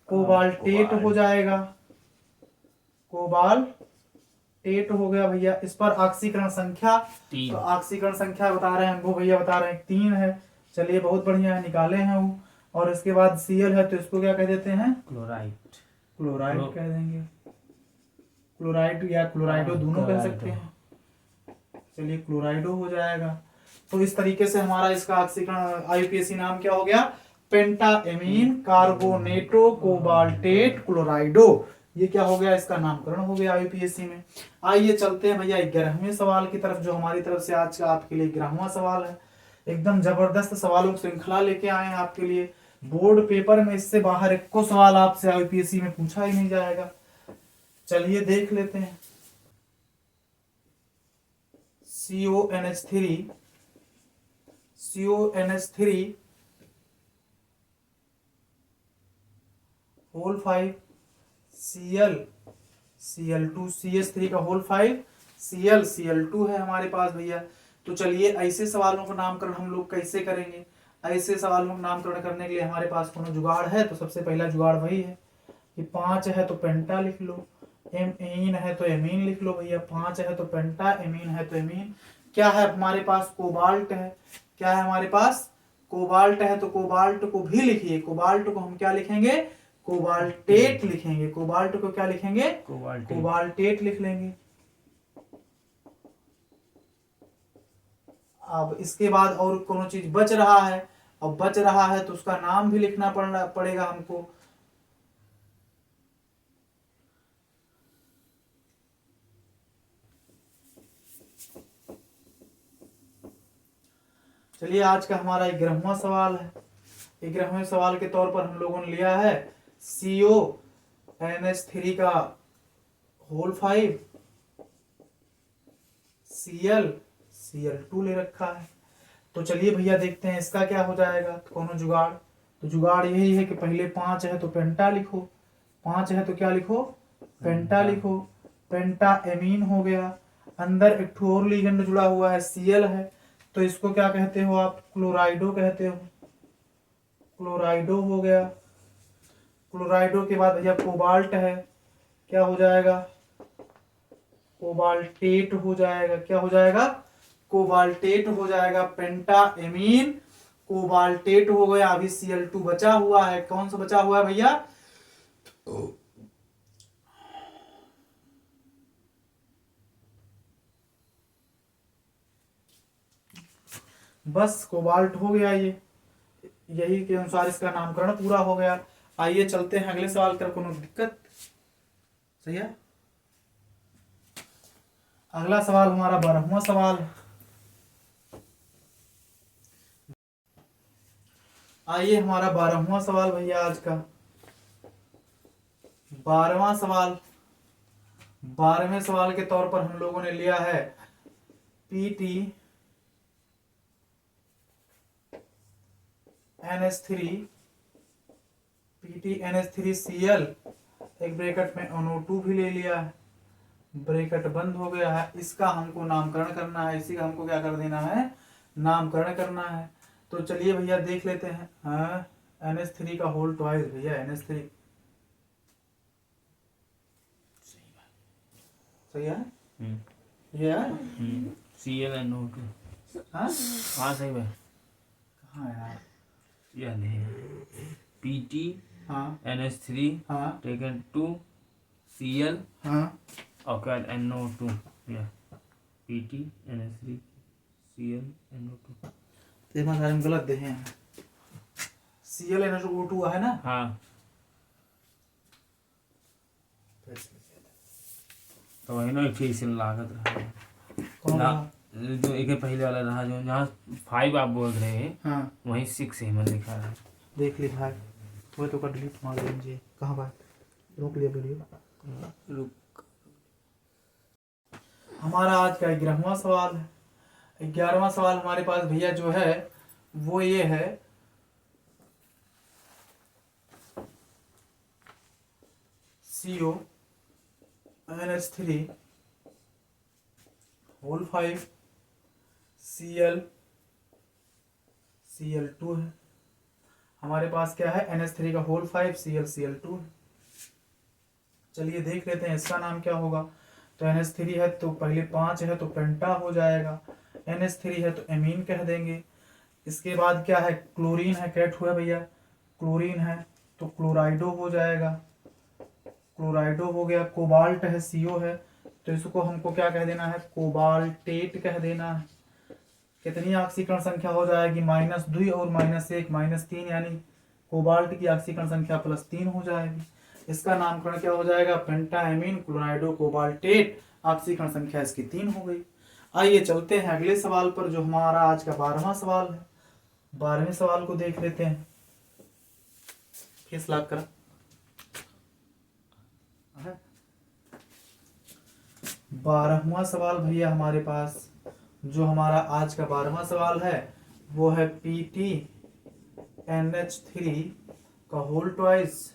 कोबाल्टेट हो जाएगा, कोबाल्टेट हो गया भैया। इस पर ऑक्सीकरण संख्या, 3। तो ऑक्सीकरण संख्या बता रहे हैं वो भैया, बता रहे हैं 3 है। चलिए बहुत बढ़िया है, निकाले हैं वो। और इसके बाद Cl है, तो इसको क्या कह देते हैं? क्लोराइड। क्लोराइड कह देंगे। क्लोराइड या क्लोराइडो दोनों कह सकते हैं। चलिए क्लोराइडो हो जाएगा। तो इस तरीके से हमारा इसका ऑक्सीकरण IUPAC नाम क्या हो गया? पेंटाएमीन कार्बोनेटो कोबाल्टेट क्लोराइडो। ये क्या हो गया? इसका नामकरण हो गया IUPAC में। आइए चलते हैं भैया 11वें सवाल की तरफ, जो हमारी तरफ से आज का आपके लिए 11वां सवाल है। एकदम जबरदस्त सवालों की श्रृंखला लेके आए हैं आपके लिए। बोर्ड पेपर में इससे बाहर एक को सवाल आपसे IUPAC में पूछा ही नहीं जाएगा। चलिए देख लेते हैं। CONH3 होल 5 Cl CH3 का होल 5 Cl2 है हमारे पास भैया। तो चलिए ऐसे सवालों का नामकरण हम लोग कैसे करेंगे? ऐसे सवालों का नामकरण करने के लिए हमारे पास कोनो जुगाड़ है? तो सबसे पहला जुगाड़ वही है कि 5 है तो पेंटा लिख लो, एमीन है तो एमीन लिख लो भैया। 5 है तो पेंटा, एमीन है तो एमीन। क्या है हमारे पास? कोबाल्ट है। क्या है हमारे पास? कोबाल्ट है, तो कोबाल्ट को भी लिखिए। कोबाल्ट को हम क्या लिखेंगे? कोबाल्टेट लिखेंगे। कोबाल्ट को क्या लिखेंगे? कोबाल्टेट लिख लेंगे। अब इसके बाद और कोनो चीज बच रहा है, अब बच रहा है तो उसका नाम भी लिखना पड़ेगा हमको। चलिए आज का हमारा 11वां सवाल है। 11वें सवाल के तौर पर हम लोगों ने लिया है CONH3 का होल 5 Cl2 ले रखा है। तो चलिए भैया देखते हैं इसका क्या हो जाएगा। तो कोनो जुगाड़? तो जुगाड़ यही है कि पहले 5 है तो पेंटा लिखो, 5 है तो क्या लिखो? पेंटा लिखो। पेंटा एमीन हो गया। अंदर एक ठो और लिगेंड जुड़ा हुआ है, Cl है, तो इसको क्या कहते हो आप? क्लोराइडो कहते हो। क्लोराइडो हो गया। क्लोराइडो के बाद भैया कोबाल्ट है, क्या हो जाएगा, कोबाल्टेट हो जाएगा, क्या हो जाएगा, कोबाल्टेट हो जाएगा। पेंटा एमीन कोबाल्टेट हो गया। अभी Cl2 बचा हुआ है, कौन सा बचा हुआ है भैया, बस कोबाल्ट हो गया। ये यही के अनुसार इसका नामकरण पूरा हो गया। आइए चलते हैं अगले सवाल पर, कोनो दिक्कत, सही है। अगला सवाल हमारा 12वां सवाल है। आइए हमारा 12वां सवाल भैया आज का 12वां सवाल। 12वें सवाल के तौर पर हम लोगों ने लिया है PT NH3Cl, एक ब्रैकेट में NO2 भी ले लिया है, ब्रैकेट बंद हो गया है। इसका हमको नामकरण करना है, इसी का हमको क्या कर देना है, नामकरण करना है। तो चलिए भैया देख लेते हैं। NH3 का होल ट्वाइस भैया, NH3 सही है, ये है ClNO2। हाँ सही है। कहाँ है यार, ये नहीं PT हाँ NH3 हाँ टेकन 2 Cl हाँ और क्या NO2, या PT NH3 Cl NO2। तो हमारे हम गलत देखे हैं, ClNO2 है ना। हाँ तो वही ना, एक चीज से लागत रहा कौन ना, रहा? जो एक पहले वाला रहा, जो जहाँ 5 आप बोल रहे हैं हाँ वहीं 6 ही मैंने लिखा है। देख ली भाई, वो तो का डिलीट मार लीजिए। कहाँ बात, रोक लिया वीडियो। रुक, हमारा आज का 11वां सवाल है। 11वां सवाल हमारे पास भैया जो है वो ये है, CO NH3 होल 5 Cl2 है। हमारे पास क्या है, NH3 का होल 5 Cl2 है। चलिए देख लेते हैं इसका नाम क्या होगा। तो NH3 है तो पहले 5 है तो पेंटा हो जाएगा, NH3 है तो एमीन कह देंगे। इसके बाद क्या है, क्लोरीन है, कैट हुआ भैया, क्लोरीन है तो क्लोराइडो हो जाएगा, क्लोराइडो हो गया। कोबाल्ट है, CO है, तो इसको हमको क्या कह देना है, कोबाल्टेट कह देना है। कितनी ऑक्सीकरण संख्या हो जाएगी, -2 और -1 -3, यानी कोबाल्ट की ऑक्सीकरण संख्या +3 हो जाएगी। इसका नामकरण क्या हो जाएगा, पेंटाएमीन क्लोराइडो कोबाल्टेट, ऑक्सीकरण संख्या इसकी 3 हो गई। आइए चलते हैं अगले सवाल पर, जो हमारा आज का 12वां सवाल है। 12वें सवाल को देख लेते हैं। किस लाख करा 12वां सवाल भैया हमारे पास, जो हमारा आज का 12वां सवाल है वो है PT NH3 का होल ट्वाइस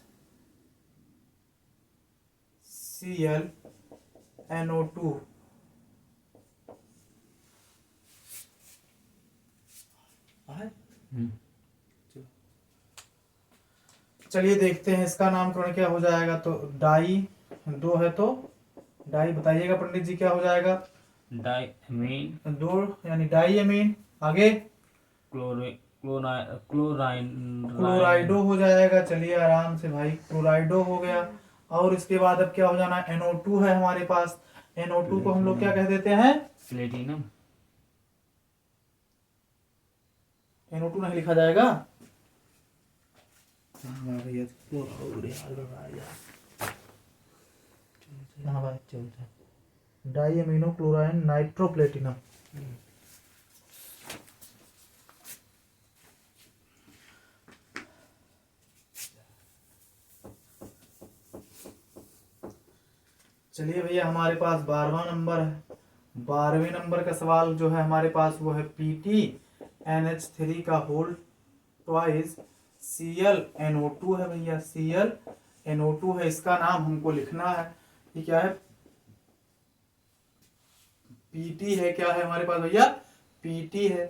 Cl NO2 है। चलिए देखते हैं इसका नामकरण क्या हो जाएगा। तो डाई 2 है तो डाई बताइएगा पंडित जी क्या हो जाएगा, डाईमीन 2 यानी डाई अमीन। आगे क्लोराइडो हो जाएगा। चलिए आराम से भाई, क्लोराइडो हो गया। और इसके बाद अब क्या हो जाना है, NO2 है हमारे पास। NO2 को हम लोग क्या कह देते हैं, प्लेटिनम। NO2 नहीं लिखा जाएगा, डाई अमीनो क्लोराइन नाइट्रोप्लेटिनम। चलिए भैया हमारे पास 12वां नंबर है। 12वें नंबर का सवाल जो है हमारे पास वो है PT NH3 का होल ट्वाइस Cl NO2 है भैया, Cl NO2 है। इसका नाम हमको लिखना है, ये क्या है, PT है, क्या है हमारे पास भैया, PT है।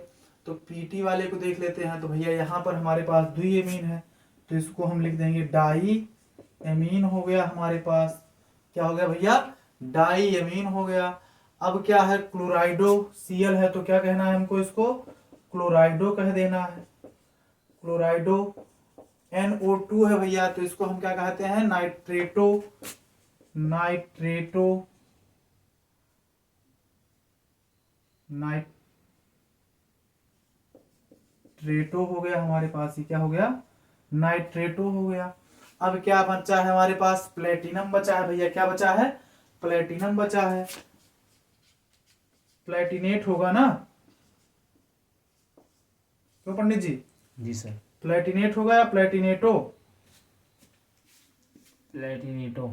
तो PT वाले को देख लेते हैं। तो भैया यहाँ पर हमारे पास द्विअमीन है, तो इसको हम लिख देंगे डाई एमीन हो गया हमारे पास। क्या हो गया भैया? डाई एमीन हो गया। अब क्या है? क्लोराइडो, Cl है तो क्या कहना है हमको? इसको क्लोराइडो कह देना है। क्लोराइडो। NO2 है भैया, तो इसको हम क्या कहते हैं? नाइट्रेटो। नाइट्रेटो। नाइट्रेटो हो गया हमारे पास। ये क्या हो गया? नाइट्रेटो हो गया। अब क्या बचा है हमारे पास? प्लेटिनम बचा है भैया। क्या बचा है? प्लेटिनम बचा है। प्लेटिनेट होगा ना, क्यों पंडित जी? जी सर। प्लेटिनेट होगा या प्लेटिनेटो? प्लेटिनेटो।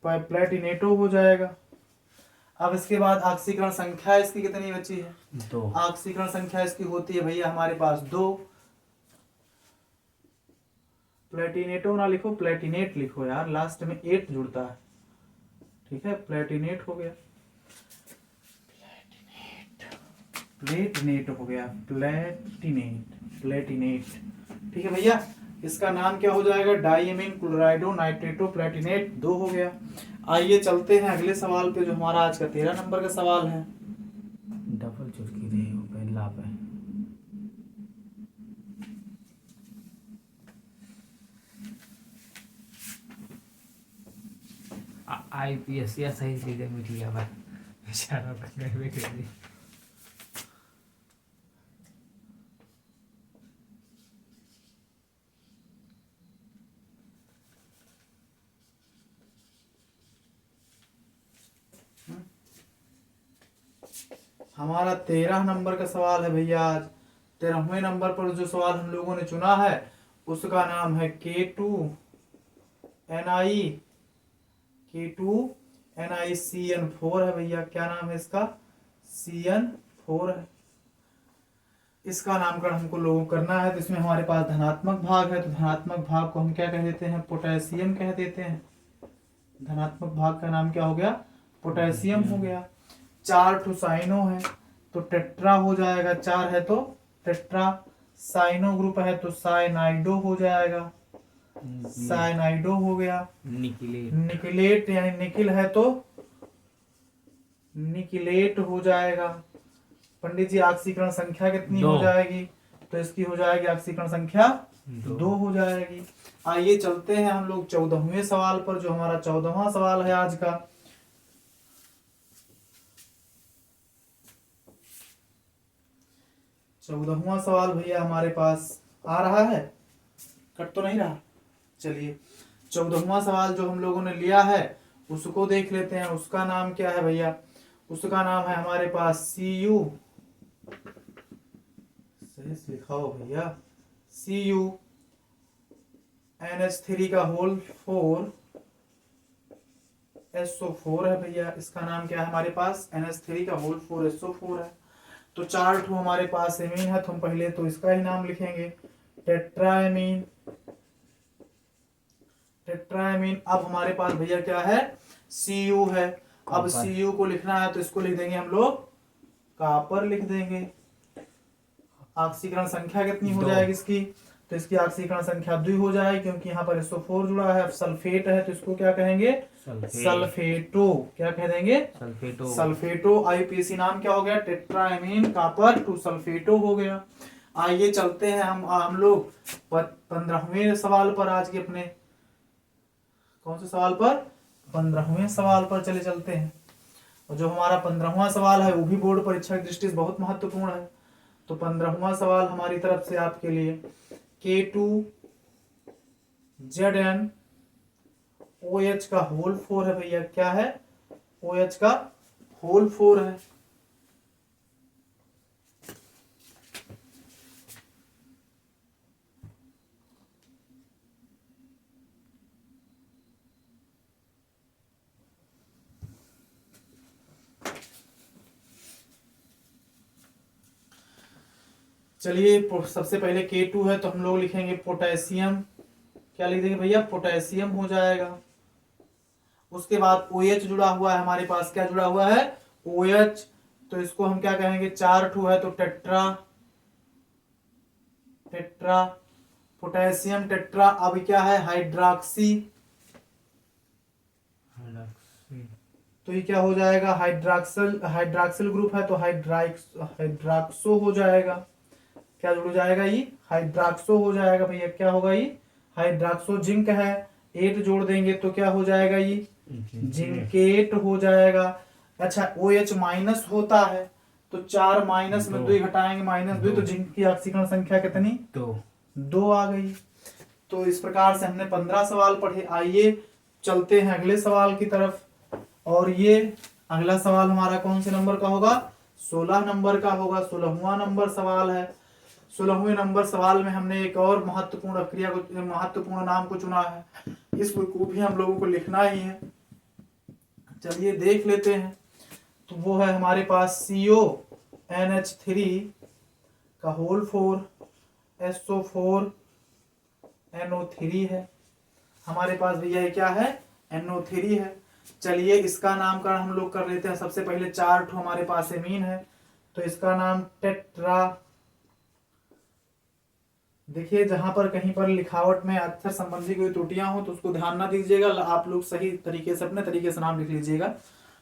प्लेटिनेटो हो जाएगा। अब इसके बाद ऑक्सीकरण संख्या इसकी कितनी बची है? 2। ऑक्सीकरण संख्या इसकी होती है भैया हमारे पास 2। प्लेटिनेटो ना लिखो, प्लेटिनेट लिखो यार, लास्ट में 8 जुड़ता है। ठीक है, प्लेटिनेट हो गया। प्लेटिनेट हो गया। प्लेटिनेट। ठीक है भैया, इसका नाम क्या हो जाएगा? डाइएमीन क्लोराइडो नाइट्रेटो प्लेटिनेट 2 हो गया। आइए चलते हैं अगले सवाल पे, जो हमारा आज का 13 नंबर का सवाल है। डबल चुटकी रही हो पहला पे। IPS या सही सीधे मिट गया भाई, बेचारा करने में कर दी। हमारा 13 नंबर का सवाल है भैया आज। 13वें नंबर पर जो सवाल हम लोगों ने चुना है उसका नाम है K2NiCN4 है भैया। क्या नाम है इसका? CN4 है। इसका नामकरण हमको लोगों को करना है, तो इसमें हमारे पास धनात्मक भाग है, तो धनात्मक भाग को हम क्या कह देते हैं? पोटेशियम कह देते हैं। धनात्मक भाग का नाम क्या हो गया? पोटेशियम हो गया। 4 ठो साइनो है तो टेट्रा हो जाएगा। 4 है तो टेट्रा। साइनो ग्रुप है तो साइनाइडो हो जाएगा। साइनाइडो हो गया। निकलेट। निकलेट यानी निकिल है तो निकिलेट हो जाएगा। पंडित जी, ऑक्सीकरण संख्या कितनी हो जाएगी? तो इसकी हो जाएगी ऑक्सीकरण संख्या 2 हो जाएगी। आइए चलते हैं हम लोग 14वें सवाल पर, जो हमारा 14वां सवाल है आज का। 14वां सवाल भैया हमारे पास आ रहा है, कट तो नहीं रहा? चलिए 14वां सवाल जो हम लोगों ने लिया है उसको देख लेते हैं। उसका नाम क्या है भैया? उसका नाम है हमारे पास Cu। सही से लिखाओ भैया। Cu NH3 का होल 4 SO4 है भैया। इसका नाम क्या है हमारे पास? NH3 का होल 4 SO4 है। तो 4 ठो हमारे पास एमीन है, तो हम पहले तो इसका ही नाम लिखेंगे, टेट्राएमीन। टेट्राएमीन। अब हमारे पास भैया क्या है? Cu है। अब Cu को लिखना है तो इसको लिख देंगे हम लोग कॉपर लिख देंगे। ऑक्सीकरण संख्या कितनी हो जाएगी इसकी? तो इसकी ऑक्सीकरण संख्या 2 हो जाएगी, क्योंकि यहाँ पर SO4 जुड़ा है। अब सल्फेट है तो इसको क्या कहेंगे? सल्फेटो। क्या कह देंगे? सल्फेटो। सल्फेटो। IUPAC नाम क्या हो गया? टेट्राएमीन कॉपर 2 सल्फेटो हो गया। आइए चलते हैं हम लोग 15वें सवाल पर आज के अपने। कौन से सवाल पर? 15वें सवाल पर चले चलते हैं। और जो हमारा 15वां सवाल है वो भी बोर्ड परीक्षा की दृष्टि से बहुत महत्वपूर्ण है। तो 15वां सवाल हमारी तरफ से आपके लिए K2ZnOH का होल 4 है भैया। क्या है? OH का होल 4 है। चलिए सबसे पहले K2 है तो हम लोग लिखेंगे पोटेशियम। क्या लिख देंगे भैया? पोटेशियम हो जाएगा। उसके बाद OH जुड़ा हुआ है हमारे पास। क्या जुड़ा हुआ है? OH। तो इसको हम क्या कहेंगे? 4 ठो है तो टेट्रा। Tetra potassium tetra. अब क्या है? हाइड्रॉक्सी। तो ये क्या हो जाएगा, हाइड्रॉक्सिल ग्रुप है तो हाइड्रॉक्सो हो जाएगा। क्या जुड़ जाएगा, ये हाइड्रॉक्सो हो जाएगा भैया। क्या होगा ये, हाइड्रॉक्सो। जिंक है 8 जोड़ देंगे तो क्या हो जाएगा, ये जिंकेट हो जाएगा। अच्छा OH माइनस होता है तो 4 माइनस में 2 घटाएंगे -2, तो जिंक की ऑक्सीकरण संख्या कितनी, 2 आ गई। तो इस प्रकार से हमने 15 सवाल पढ़े। आइए चलते हैं अगले सवाल की तरफ। और ये अगला सवाल हमारा कौन से नंबर का होगा, 16 नंबर का होगा। 16वां नंबर सवाल है। 16वें नंबर सवाल में हमने एक और महत्वपूर्ण क्रिया को, महत्वपूर्ण नाम को चुना है। इसको भी हम लोगों को लिखना ही है। चलिए देख लेते हैं। तो वो है हमारे पास CONH3 का होल 4 SO4 NO3 है हमारे पास भैया। ये क्या है, NO3 है। चलिए इसका नामकरण हम लोग कर लेते हैं। सबसे पहले 4 ठो हमारे पास एमीन है तो इसका नाम टेट्रा। देखिए जहां पर कहीं पर लिखावट में अक्षर संबंधी कोई त्रुटियां हो तो उसको ध्यान ना दीजिएगा, आप लोग सही तरीके से अपने तरीके से नाम लिख लीजिएगा,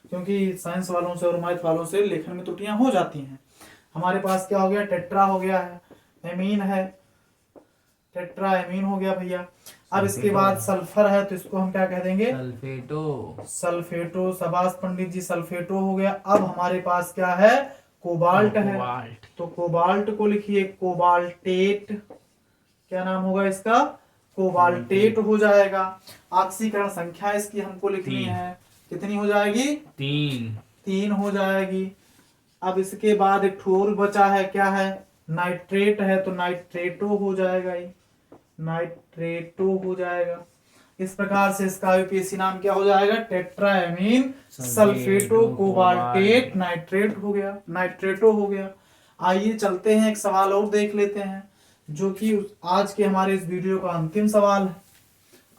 क्योंकि साइंस वालों से और मैथ वालों से लेखन में त्रुटियां हो जाती हैं। हमारे पास क्या हो गया, टेट्रा हो गया है, एमीन है, टेट्रा एमीन हो गया भैया। अब इसके बाद सल्फर है तो इसको हम क्या कह देंगे, सल्फेटो। शाबाश पंडित जी, सल्फेटो हो गया। अब हमारे पास क्या है, कोबाल्ट है तो कोबाल्ट को लिखिए कोबाल्टेट। क्या नाम होगा इसका, कोबाल्टेट हो जाएगा। ऑक्सीकरण संख्या इसकी हमको लिखनी है, कितनी हो जाएगी, 3 हो जाएगी। अब इसके बाद एक ठोर बचा है, क्या है, नाइट्रेट है तो नाइट्रेटो हो जाएगा, ये नाइट्रेटो हो जाएगा। इस प्रकार से इसका यूपीएससी नाम क्या हो जाएगा, टेट्राएमीन सल्फेटो कोबाल्टेट नाइट्रेट हो गया, नाइट्रेटो हो गया। आइए चलते हैं एक सवाल और देख लेते हैं जो कि आज के हमारे इस वीडियो का अंतिम सवाल है।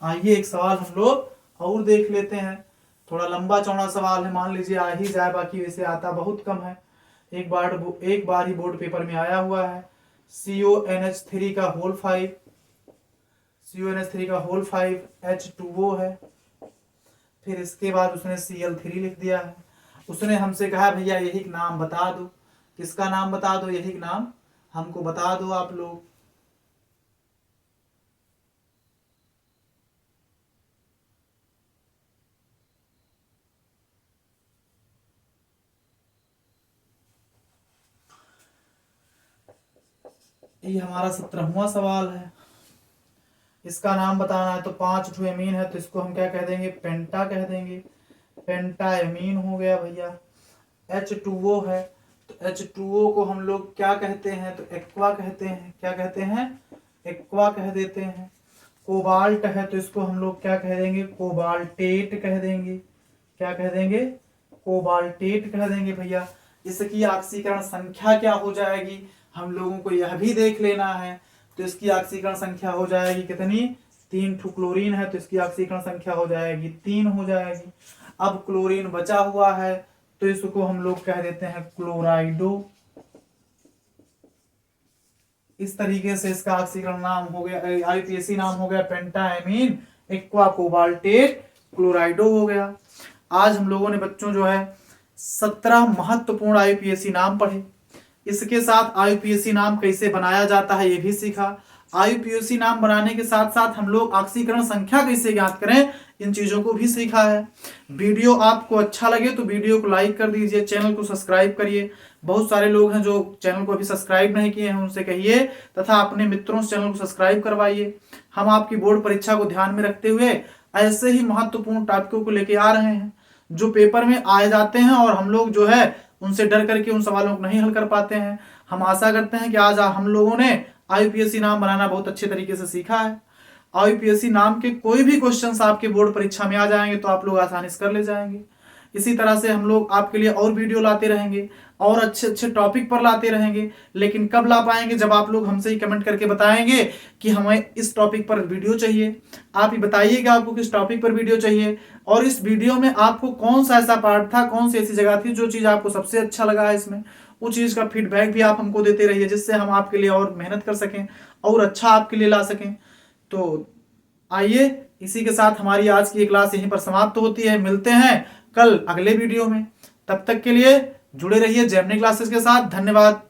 आइए एक सवाल हम लोग और देख लेते हैं। थोड़ा लंबा चौड़ा सवाल है, मान लीजिए आ ही जाए, बाकी वैसे आता बहुत कम है। एक बार ही बोर्ड पेपर में आया हुआ है। CONH3 का होल 5, CONH3 का होल 5 H2O है। फिर इसके बाद उसने Cl3 लिख दिया है। उसने हमसे कहा भैया यही नाम बता दो, किसका नाम बता दो, यही नाम हमको बता दो आप लोग। ये हमारा 17वां सवाल है। इसका नाम बताना है तो 5 ठो एमीन है तो इसको हम क्या कह देंगे, पेंटा कह देंगे। पेंटा एमीन हो गया भैया। H2O है तो H2O को हम लोग क्या कहते हैं, तो एक्वा कहते हैं। क्या कहते हैं, एक्वा कह देते हैं। कोबाल्ट है तो इसको हम लोग क्या कह देंगे, कोबाल्टेट कह देंगे। क्या कह देंगे, कोबाल्टेट कह देंगे भैया। इसकी ऑक्सीकरण संख्या क्या हो जाएगी, हम लोगों को यह भी देख लेना है। तो इसकी ऑक्सीकरण संख्या हो जाएगी कितनी, 3 ठो क्लोरीन है तो इसकी ऑक्सीकरण संख्या हो जाएगी 3 हो जाएगी। अब क्लोरीन बचा हुआ है तो इसको हम लोग कह देते हैं क्लोराइडो। इस तरीके से इसका ऑक्सीकरण नाम हो गया, आईपीएसी नाम हो गया पेंटाएमीन एक्वा कोबाल्टेट क्लोराइडो हो गया। आज हम लोगों ने बच्चों जो है 17 महत्वपूर्ण आईपीएसी नाम पढ़े। इसके साथ आईपीएसी नाम कैसे बनाया जाता है ये भी सीखा। आईपीएसी नाम बनाने के साथ साथ हम लोग ऑक्सीकरण संख्या कैसे ज्ञात करें, इन चीजों को भी सीखा है। वीडियो आपको अच्छा लगे तो वीडियो को लाइक कर दीजिए, चैनल को सब्सक्राइब करिए। बहुत सारे लोग हैं जो चैनल को अभी सब्सक्राइब नहीं किए हैं, उनसे कहिए तथा अपने मित्रों से चैनल को सब्सक्राइब करवाइए। हम आपकी बोर्ड परीक्षा को ध्यान में रखते हुए ऐसे ही महत्वपूर्ण टॉपिकों को लेके आ रहे हैं जो पेपर में आए जाते हैं और हम लोग जो है उनसे डर करके उन सवालों को नहीं हल कर पाते हैं। हम आशा करते हैं कि आज हम लोगों ने आईपीएससी नाम बनाना बहुत अच्छे तरीके से सीखा है। आईपीएससी नाम के कोई भी क्वेश्चंस आपके बोर्ड परीक्षा में आ जाएंगे तो आप लोग आसानी से कर ले जाएंगे। इसी तरह से हम लोग आपके लिए और वीडियो लाते रहेंगे और अच्छे अच्छे टॉपिक पर लाते रहेंगे। लेकिन कब ला पाएंगे, जब आप लोग हमसे ही कमेंट करके बताएंगे कि हमें इस टॉपिक पर वीडियो चाहिए। आप ही बताइएगा आपको किस टॉपिक पर वीडियो चाहिए और इस वीडियो में आपको कौन सा ऐसा पार्ट था, कौन सी ऐसी जगह थी जो चीज़ आपको सबसे अच्छा लगा है इसमें, उस चीज़ का फीडबैक भी आप हमको देते रहिए जिससे हम आपके लिए और मेहनत कर सकें और अच्छा आपके लिए ला सकें। तो आइए इसी के साथ हमारी आज की क्लास यहीं पर समाप्त होती है। मिलते हैं कल अगले वीडियो में। तब तक के लिए जुड़े रहिए जेमिनी क्लासेस के साथ। धन्यवाद।